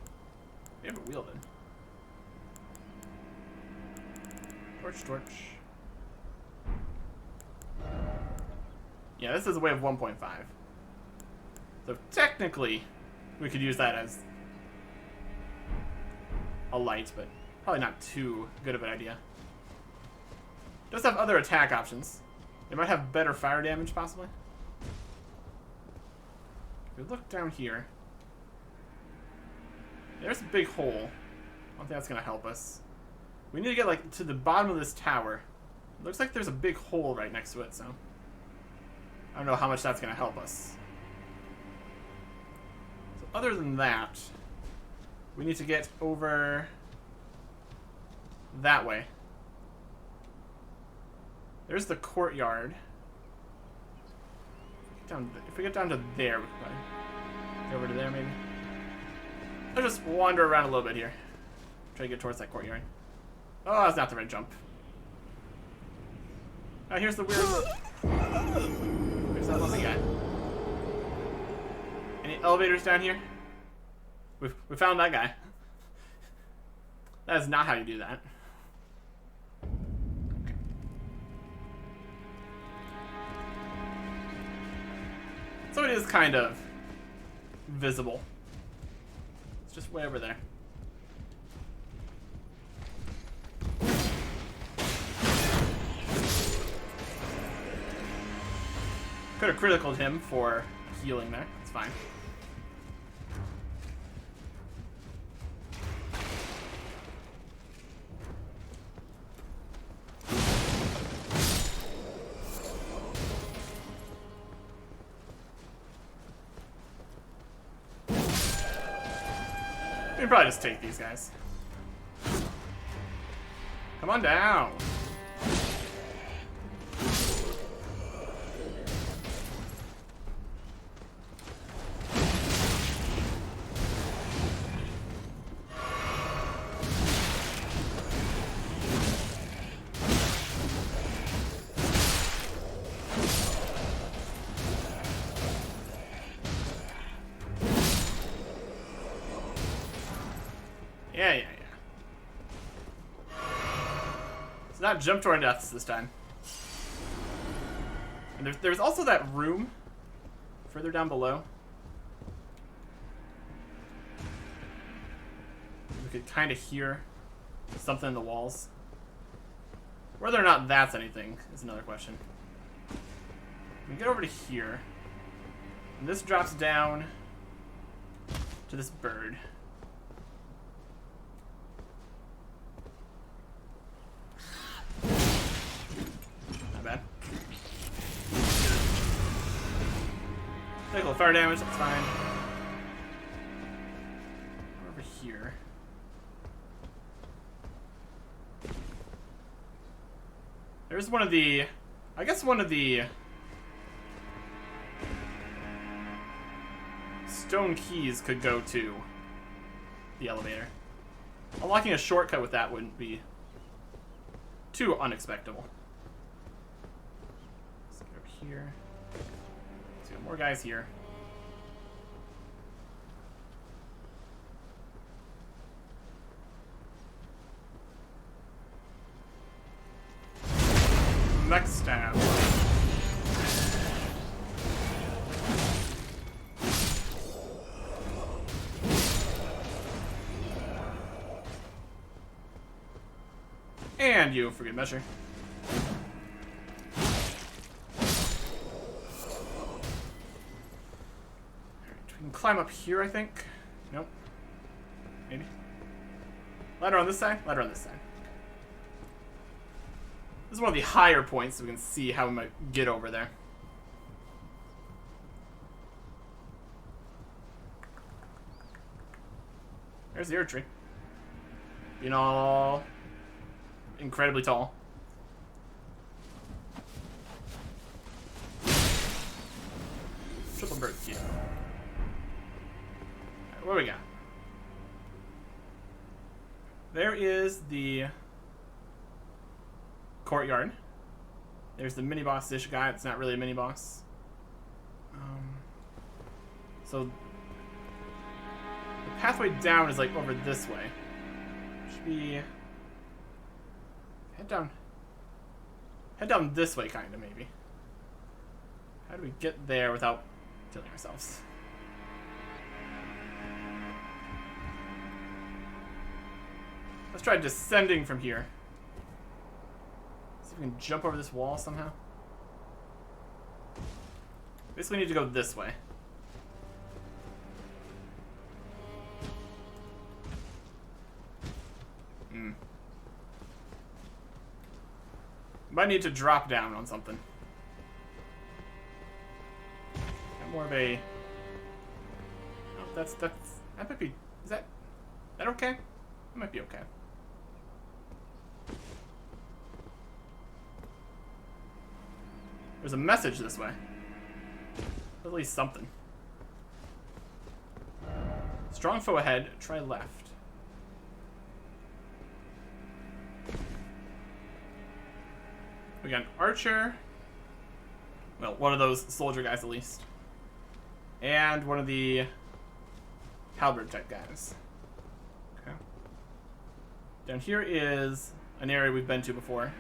We haven't wielded. Torch. Yeah, this is a weight of 1.5. So technically, we could use that as a light, but probably not too good of an idea. It does have other attack options. They might have better fire damage, possibly. If we look down here, there's a big hole. I don't think that's gonna help us. We need to get like to the bottom of this tower. It looks like there's a big hole right next to it, so I don't know how much that's gonna help us. So other than that, we need to get over that way. There's the courtyard. If we get down to there, we can probably get over to there, maybe. Let's just wander around a little bit here. Try to get towards that courtyard. Oh, that's not the right jump. Here's the weird... Where's that lovely guy? Any elevators down here? We found that guy. That is not how you do that. Okay. So it is kind of visible. It's just way over there. Could have criticaled him for healing there. That's fine. We can probably just take these guys. Come on down. Yeah. It's not jump to our deaths this time. And there's also that room further down below. We could kind of hear something in the walls. Whether or not that's anything is another question. We get over to here. And this drops down to this bird. Bad. Take a little fire damage, that's fine. Over here. There's one of the... I guess one of the... stone keys could go to the elevator. Unlocking a shortcut with that wouldn't be too unexpected. Here. Let's get more guys here. Next stab. And you, for good measure. Climb up here, I think. Nope. Maybe. Ladder on this side? Ladder on this side. This is one of the higher points, so we can see how we might get over there. There's the Erd tree. Being all incredibly tall. Triple bird key. What do we got? There is the courtyard. There's the mini-boss-ish guy. It's not really a mini-boss. So the pathway down is like over this way. Should be head down this way, kind of, maybe. How do we get there without killing ourselves? Let's try descending from here. See if we can jump over this wall somehow. Basically need to go this way. Might need to drop down on something. Got more of a... Oh, that might be... Is that okay? That might be okay. There's a message this way. At least something. Strong foe ahead, try left. We got an archer. Well, one of those soldier guys at least. And one of the halberd type guys. Okay. Down here is an area we've been to before.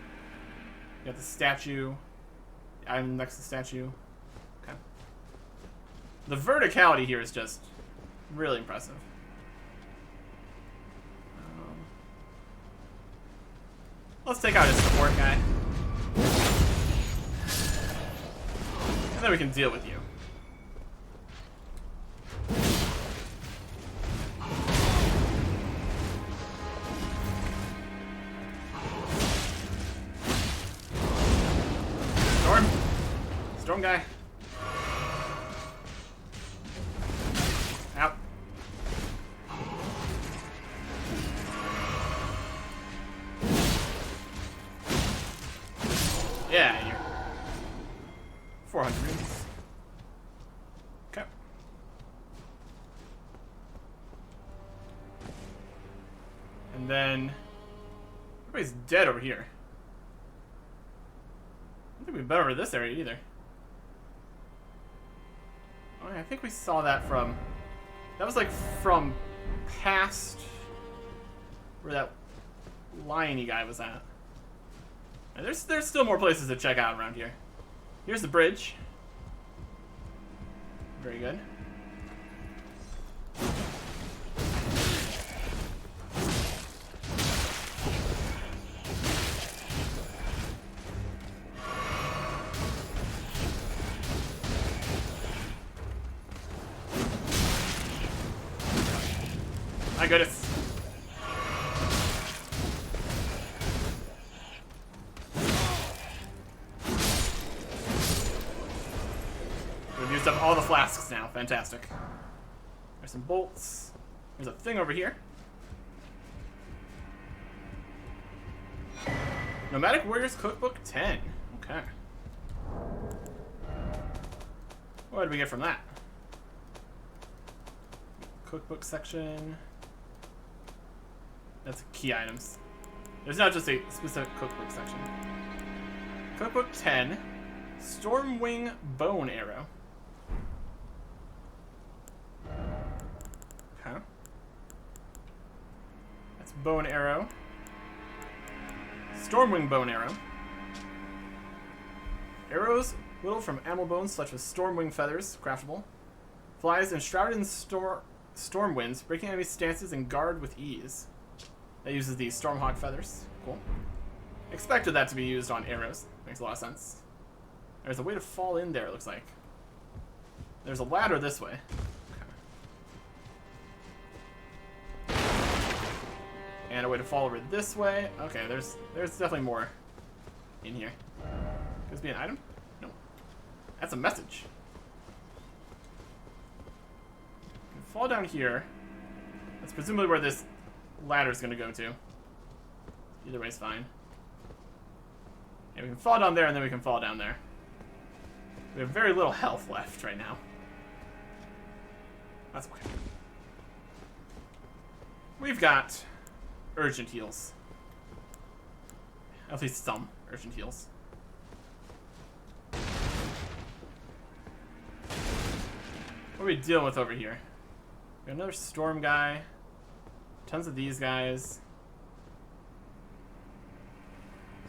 We got the statue. The item next to the statue. Okay. The verticality here is just really impressive. Let's take out his support guy. And then we can deal with you. Storm guy. Out. Yeah, you're 400 rings. Okay. And then everybody's dead over here. I don't think we've been over this area either. Oh, yeah, I think we saw that from... That was like from past where that lion-y guy was at. And there's still more places to check out around here. Here's the bridge. Very good. My goodness. We've used up all the flasks now. Fantastic. There's some bolts. There's a thing over here. Nomadic Warriors Cookbook 10. Okay. What did we get from that? Cookbook section. That's key items. There's not just a specific cookbook section. Cookbook 10. Stormwing Bone Arrow. Okay. That's Bone Arrow. Stormwing Bone Arrow. Arrows whittled from animal bones such as stormwing feathers, craftable. Flies enshrouded in storm winds, breaking enemy stances and guard with ease. That uses the Stormhawk feathers. Cool. Expected that to be used on arrows. Makes a lot of sense. There's a way to fall in there, it looks like. There's a ladder this way. Okay. And a way to fall over this way. Okay, there's definitely more in here. Could this be an item? No. That's a message. You can fall down here. That's presumably where this ladder's gonna go to. Either way's fine. Yeah, we can fall down there and then we can fall down there. We have very little health left right now. That's okay. We've got urgent heals. At least some urgent heals. What are we dealing with over here? We got another storm guy. Tons of these guys.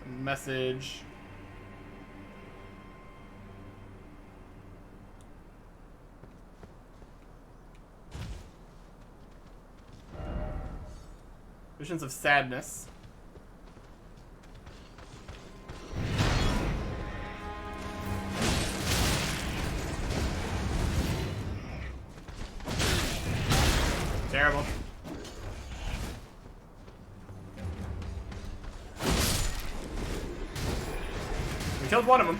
Some message. Visions of sadness. Terrible. We killed one of them.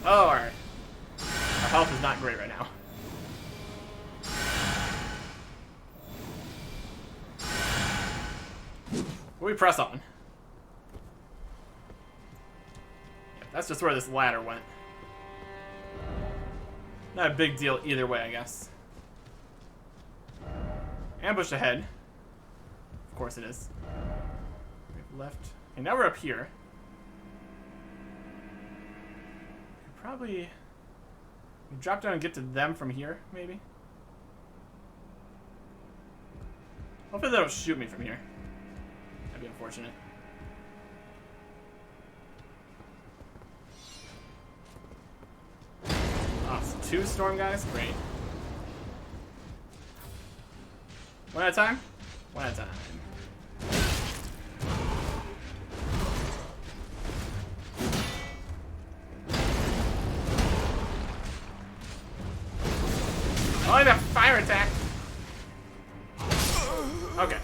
Oh, our health is not great right now. We press on. Yeah, that's just where this ladder went. Not a big deal either way, I guess. Ambush ahead. Of course it is. We have left. And now we're up here. Could probably drop down and get to them from here, maybe? Hopefully they don't shoot me from here. That'd be unfortunate. Oh, so 2 storm guys? Great. One at a time? One at a time. Oh, that fire attack! Okay.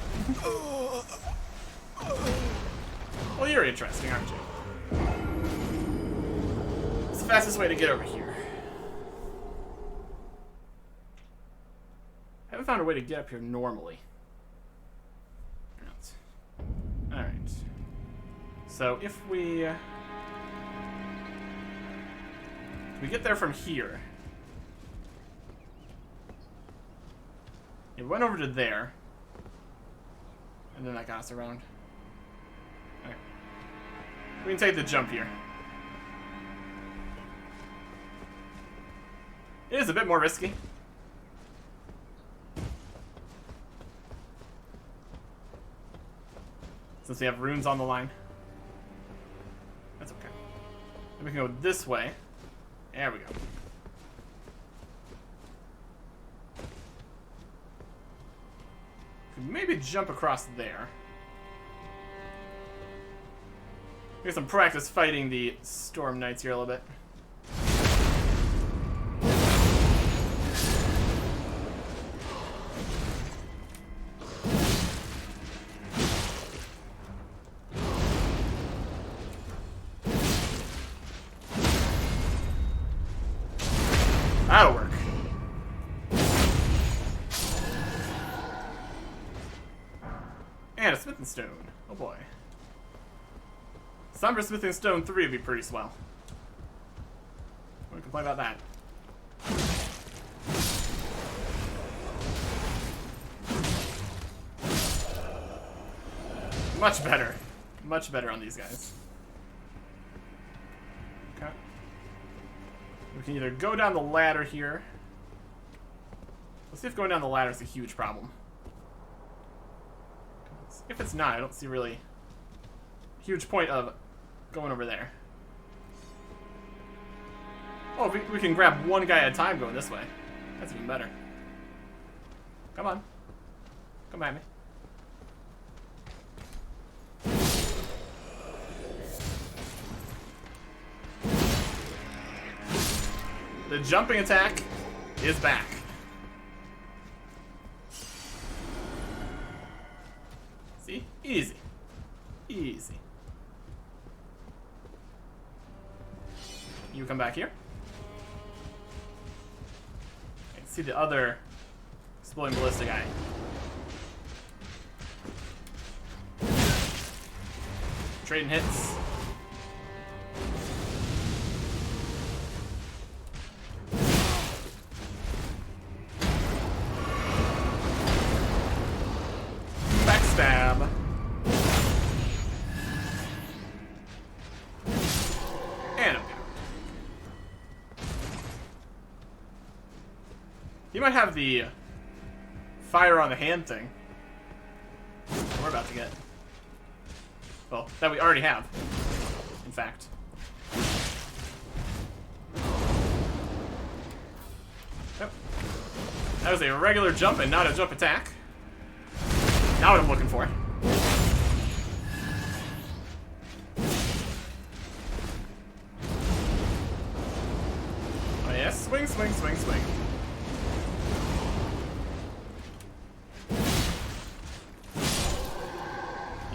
Well, you're interesting, aren't you? It's the fastest way to get over here. I haven't found a way to get up here normally. Alright. So if we get there from here. It went over to there. And then that got us around. Okay. We can take the jump here. It is a bit more risky. Since we have runes on the line. That's okay. Then we can go this way. There we go. Could maybe jump across there. Get some practice fighting the Storm Knights here a little bit. That'll work. And a smithing stone. Oh boy. Somber smithing stone 3 would be pretty swell. We can complain about that. Much better. Much better on these guys. Okay. We can either go down the ladder here. Let's see if going down the ladder is a huge problem. If it's not, I don't see really a huge point of going over there. Oh, we can grab one guy at a time going this way. That's even better. Come on. Come at me. The jumping attack is back. See? Easy. Easy. You come back here. Okay, see the other exploding ballista guy. Trading hits. Backstab. And I'm down. He might have the fire on the hand thing. We're about to get. Well, that we already have, in fact. Yep. That was a regular jump and not a jump attack. Now what I'm looking for. swing, swing, swing.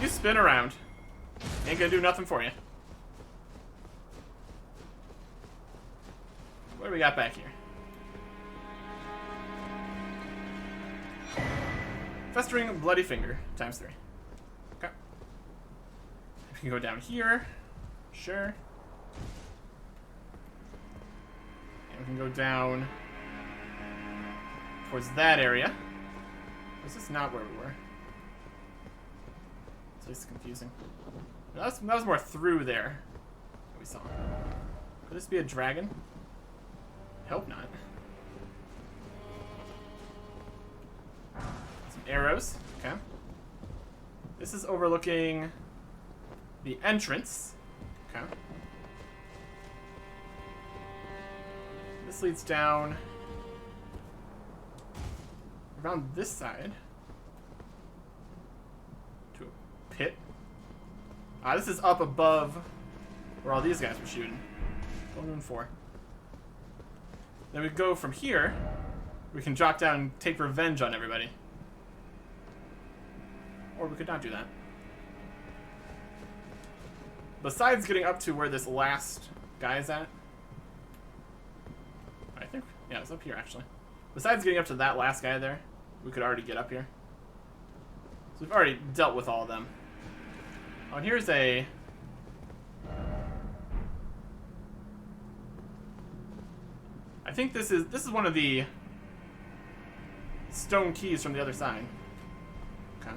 You spin around. Ain't gonna do nothing for you. What do we got back here? Festering bloody finger, times 3. Okay. We can go down here. Sure. And we can go down towards that area. This is not where we were. It's at least confusing. That was more through there that we saw. Could this be a dragon? Hope not. Some arrows. Okay. This is overlooking the entrance. Okay. This leads down around this side to a pit. This is up above where all these guys were shooting. Golden 4. Then we go from here. We can drop down and take revenge on everybody. Or we could not do that. Besides getting up to where this last guy is at. I think, yeah, it's up here actually. Besides getting up to that last guy there, we could already get up here. So we've already dealt with all of them. Oh, and here's a... I think this is one of the stone keys from the other side. Okay.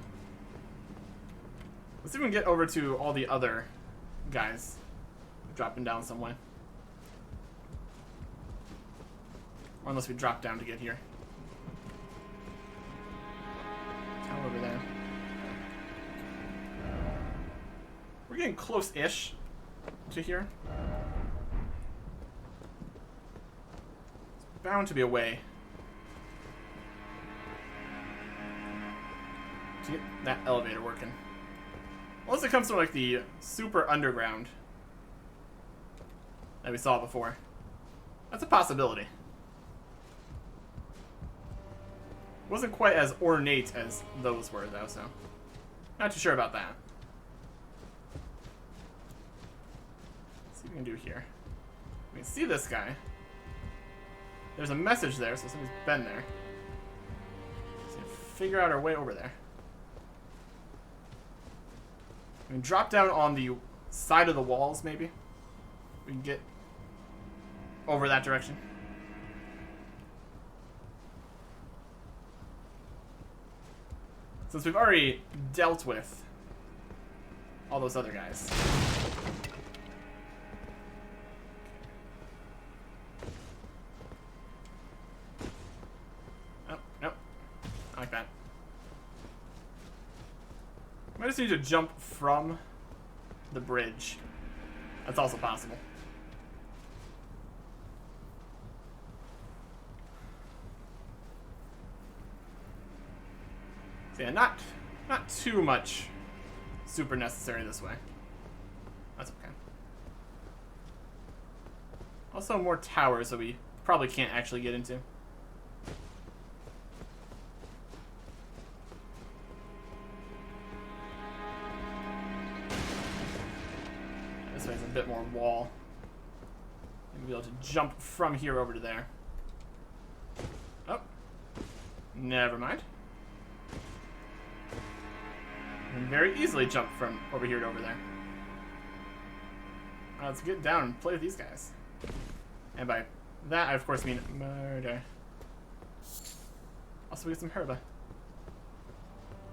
Let's see if we can get over to all the other guys dropping down some way. Or unless we drop down to get here. Down over there. We're getting close-ish to here. It's bound to be a way to get that elevator working. Unless it comes from like the super underground that we saw before. That's a possibility. Wasn't quite as ornate as those were though, so not too sure about that. Let's see what we can do here. We can see this guy. There's a message there, so somebody's been there. So figure out our way over there. We can drop down on the side of the walls, maybe. We can get over that direction. Since we've already dealt with all those other guys. Oh, nope. I like that. I just need to jump from the bridge. That's also possible. So yeah, not too much super necessary this way. That's okay. Also more towers that we probably can't actually get into. This way has a bit more wall. Maybe be able to jump from here over to there. Oh. Never mind. You can very easily jump from over here to over there. Let's get down and play with these guys. And by that, I of course mean murder. Also, we get some herba.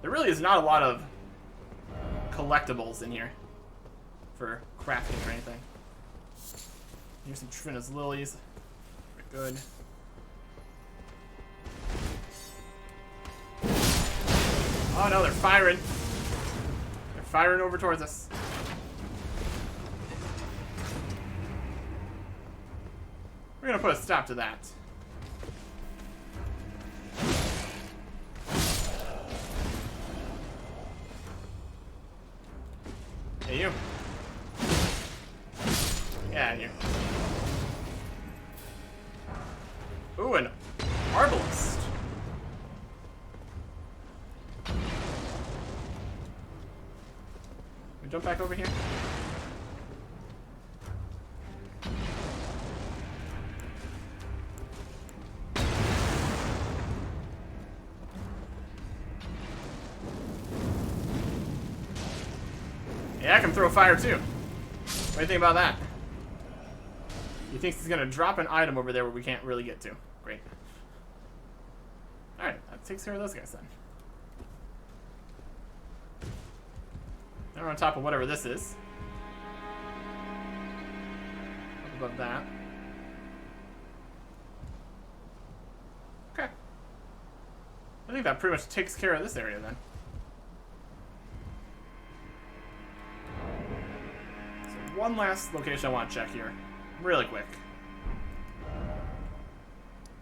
There really is not a lot of collectibles in here for crafting or anything. Here's some Trina's lilies. Very good. Oh no, they're firing. They're firing over towards us. We're gonna put a stop to that. Hey, you. Get out of here. jump back over here? Yeah, I can throw fire too. What do you think about that? He thinks he's gonna drop an item over there where we can't really get to. Great. Alright, that takes care of those guys then. Now we're on top of whatever this is. Up above that. Okay. I think that pretty much takes care of this area then. So one last location I want to check here. Really quick.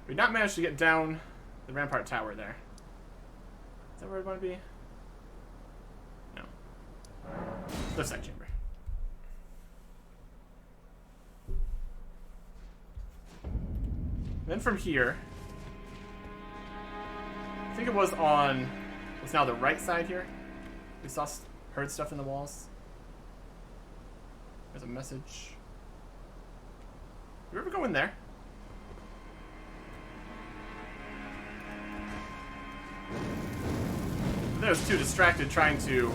We've not managed to get down the rampart tower there. Is that where I want to be? No. Left side chamber. Then from here, I think it was on what's now the right side here. We heard stuff in the walls. There's a message. Did we ever go in there? I was too distracted trying to...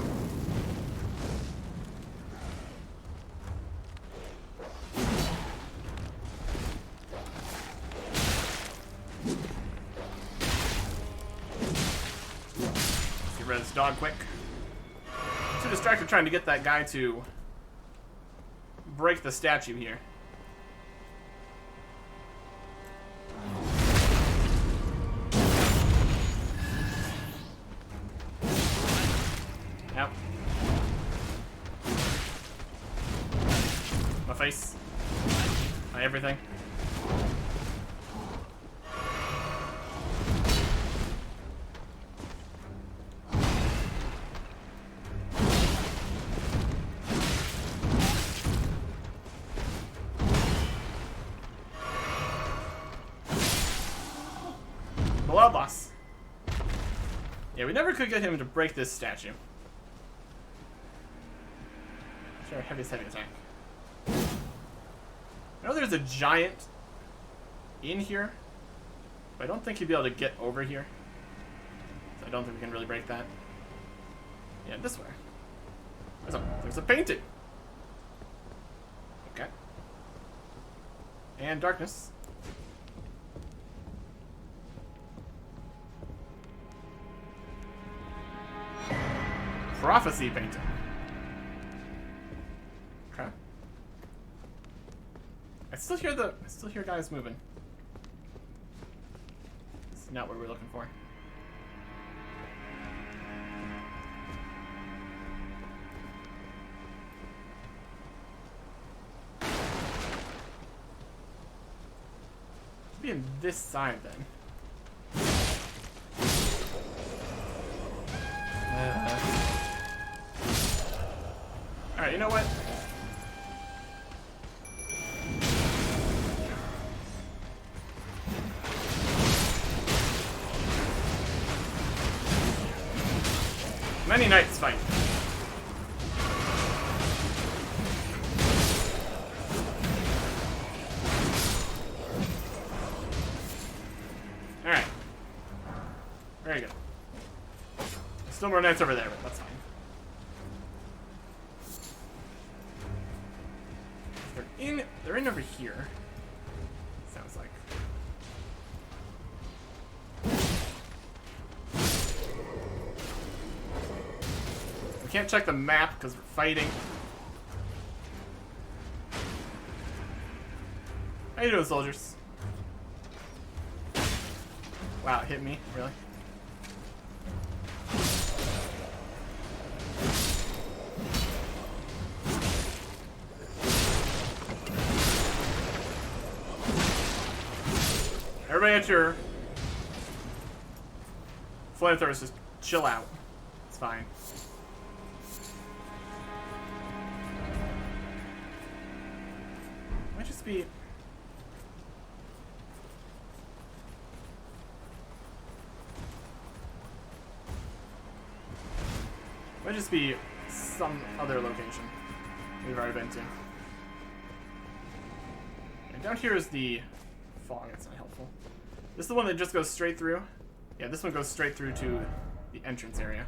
Get rid of this dog quick. Too distracted trying to get that guy to break the statue here. Yep. My face. My everything. Blood boss. Yeah, we never could get him to break this statue. Sure, heavy attack. I know there's a giant in here, but I don't think he'd be able to get over here. So I don't think we can really break that. Yeah, this way. There's a painting. Okay. And darkness. Prophecy painting. Okay. I still hear guys moving. This is not what we're looking for. Should be on this side then. Alright, you know what? Many knights fight. Alright. Very good. Still more knights over there, but that's fine. They're in over here. Sounds like. We can't check the map because we're fighting. How you doing, soldiers? Wow, it hit me, really? Everybody at your flamethrowers, just chill out. It's fine. Might just be... some other location we've already been to. And down here is the fog. That's not helpful. This is the one that just goes straight through. Yeah, this one goes straight through to the entrance area.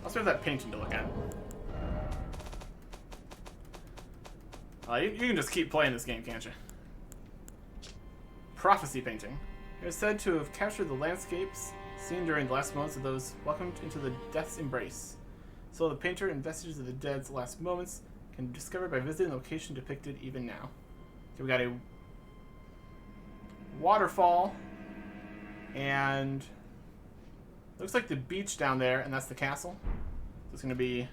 Also have that painting to look at. You can just keep playing this game, can't you? Prophecy painting. It is said to have captured the landscapes seen during the last moments of those welcomed into the death's embrace. So the painter and vestiges of the dead's last moments can be discovered by visiting the location depicted even now. Okay, we got a waterfall, and looks like the beach down there, and that's the castle. So it's going to be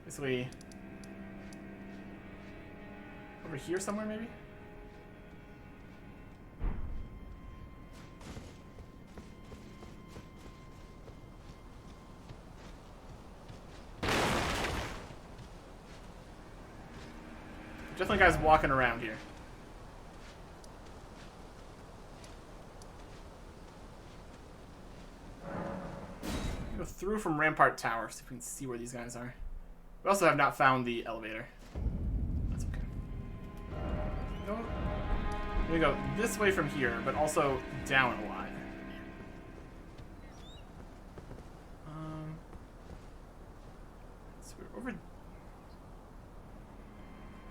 basically over here somewhere, maybe? Definitely guys walking around here. Go through from Rampart Tower, see if we can see where these guys are. We also have not found the elevator. That's okay. We go this way from here, but also down a lot. So we're over.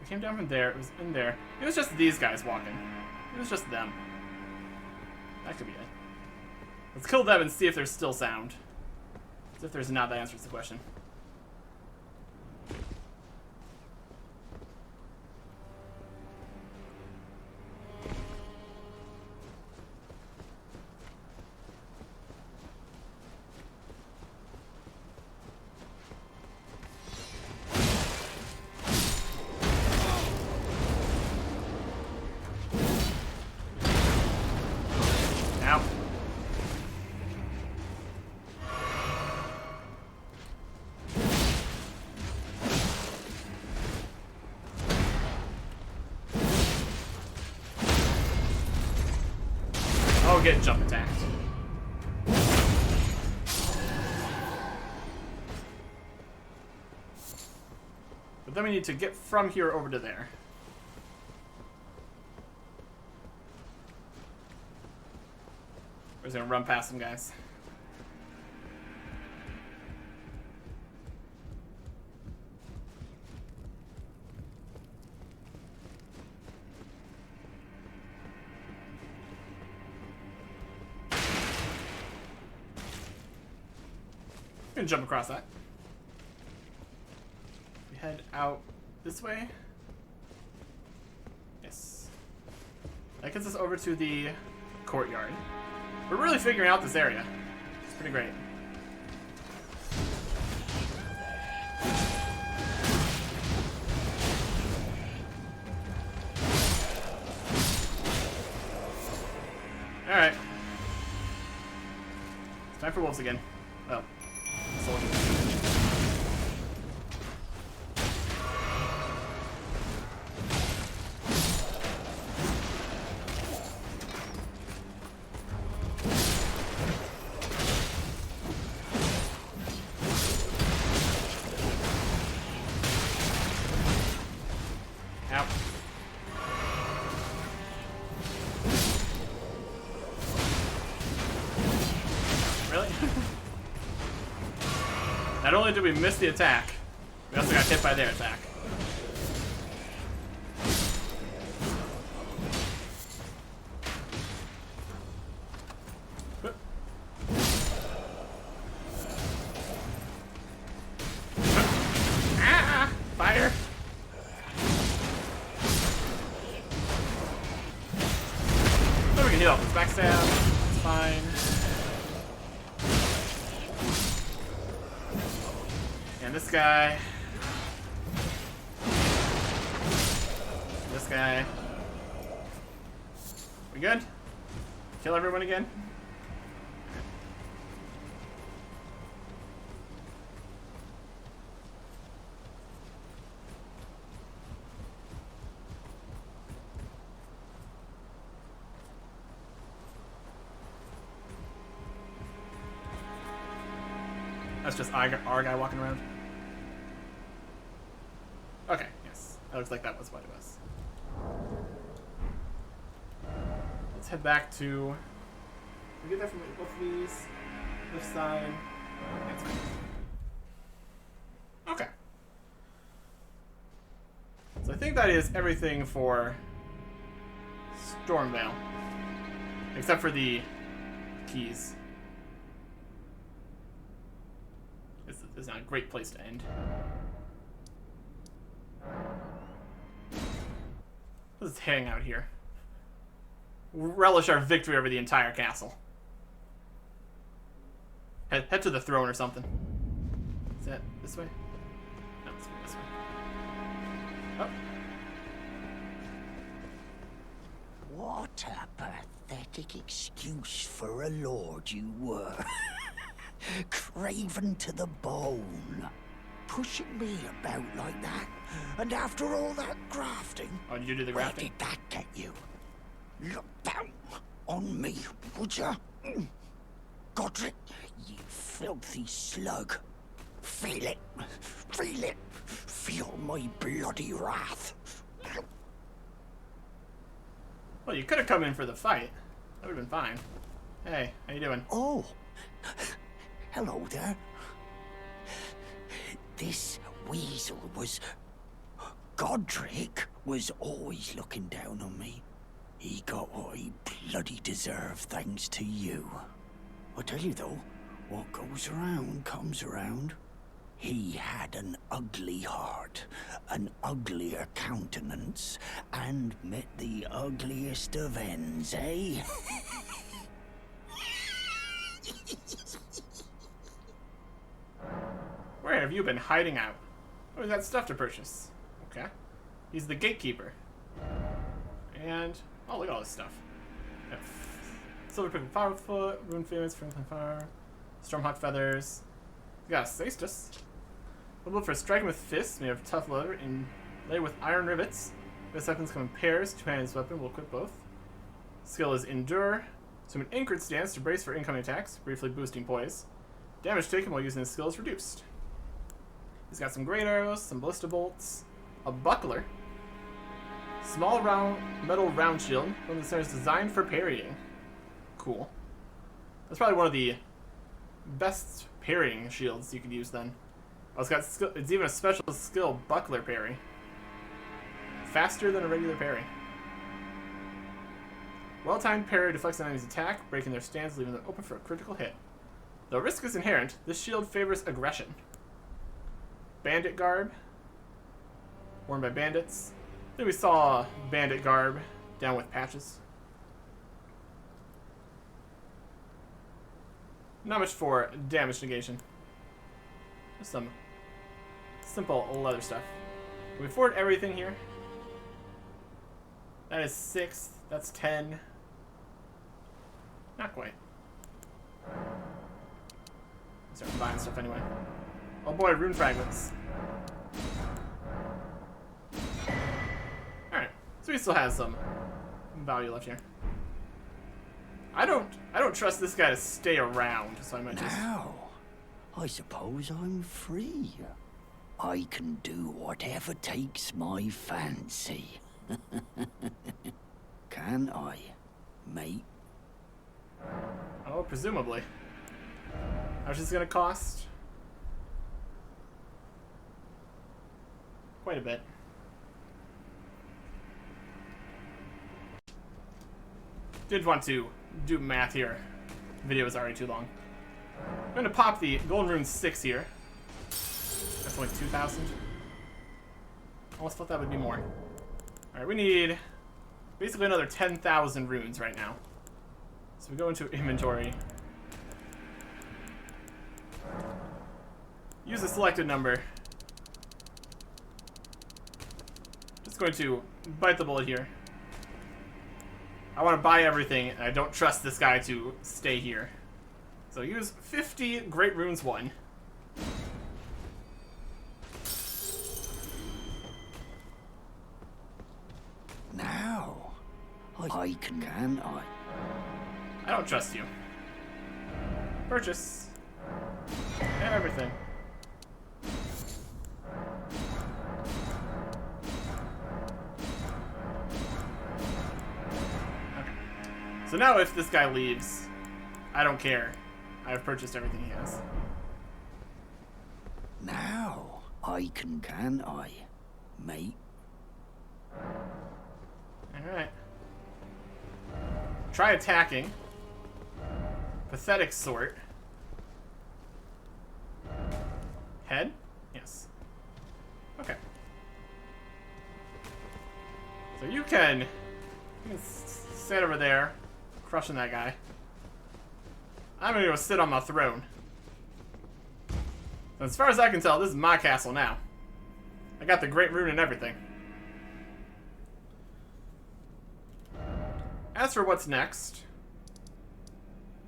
We came down from there. It was in there. It was just these guys walking. It was just them. That could be it. Let's kill them and see if there's still sound. If there's not, that answers the question. Get jump attacked. But then we need to get from here over to there. We're just gonna run past some guys. We can jump across that. We head out this way. Yes. That gets us over to the courtyard. We're really figuring out this area. It's pretty great. Alright. It's time for wolves again. Well. Soldiers. Ow. Really? Not only did we miss the attack, we also got hit by their attack. Ah! Fire! So we can heal off this backstab. It's fine. This guy. This guy. We good? Kill everyone again? That's just our guy walking around. Okay, yes. That looks like that was what it was. Let's head back to... We get that from both of these. This side. That's fine. Okay. So I think that is everything for Stormvale. Except for the keys. This is not a great place to end. Let's hang out here. Relish our victory over the entire castle. Head to the throne or something. Is that this way? No, it's this way. Oh. What a pathetic excuse for a lord you were. Craven to the bone. Pushing me about like that. And after all that grafting... Oh, did you do the grafting? Where did that get you? Look down on me, would ya? Godric, you filthy slug. Feel it. Feel it. Feel my bloody wrath. Well, you could have come in for the fight. That would have been fine. Hey, how you doing? Oh. Hello there. This weasel was... Godric was always looking down on me. He got what he bloody deserved thanks to you. I tell you though, what goes around comes around. He had an ugly heart, an uglier countenance, and met the ugliest of ends, eh? Where have you been hiding out? Oh, we got stuff to purchase. Okay. He's the gatekeeper. And, oh, look at all this stuff. Yeah. Silver Pippin Powerfoot, Rune Famous, Franklin Fire, Stormhawk Feathers. We got a Cestus. Able for striking with fists made of tough leather inlaid with iron rivets. This weapons come in pairs. Two-handed weapon will equip both. Skill is Endure. So an anchored stance to brace for incoming attacks, briefly boosting poise. Damage taken while using the skill is reduced. He's got some great arrows, some ballista bolts, a buckler, small round metal round shield. One of the centers designed for parrying. Cool. That's probably one of the best parrying shields you could use then. Oh, it's got skill, it's even a special skill, buckler parry. Faster than a regular parry. Well-timed parry deflects an enemy's attack, breaking their stance, leaving them open for a critical hit. Though risk is inherent, this shield favors aggression. Bandit garb, worn by bandits. I think we saw bandit garb down with patches. Not much for damage negation. Just some simple leather stuff. Can we afford everything here? That is 6. That's 10. Not quite. Start buying stuff anyway. Oh boy, rune fragments. Alright, so he still has some value left here. I don't trust this guy to stay around, so I might just... Now, I suppose I'm free. I can do whatever takes my fancy. Can I, mate? Oh, presumably. How much is this gonna cost? Quite a bit. Did want to do math here. The video is already too long. I'm gonna pop the Golden Rune 6 here. That's only 2,000. Almost thought that would be more. Alright, we need basically another 10,000 runes right now. So we go into inventory. Use a selected number. Just going to bite the bullet here. I want to buy everything, and I don't trust this guy to stay here. So use 50 Great Runes 1. Now, I can I? I don't trust you. Purchase. And everything. Okay. So now if this guy leaves, I don't care. I've purchased everything he has. Now, I can't I, mate? Alright. Try attacking. Pathetic sort. Head? Yes. Okay. So you can sit over there, crushing that guy. I'm gonna go sit on my throne. So as far as I can tell, this is my castle now. I got the Great Rune and everything. As for what's next,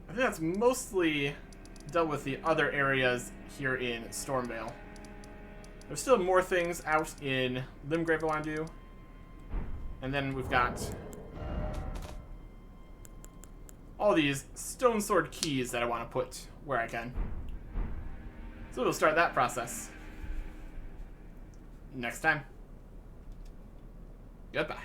I think that's mostly dealt with the other areas here in Stormvale. There's still more things out in Limgrave I want to do. And then we've got all these stone sword keys that I want to put where I can. So we'll start that process next time. Goodbye.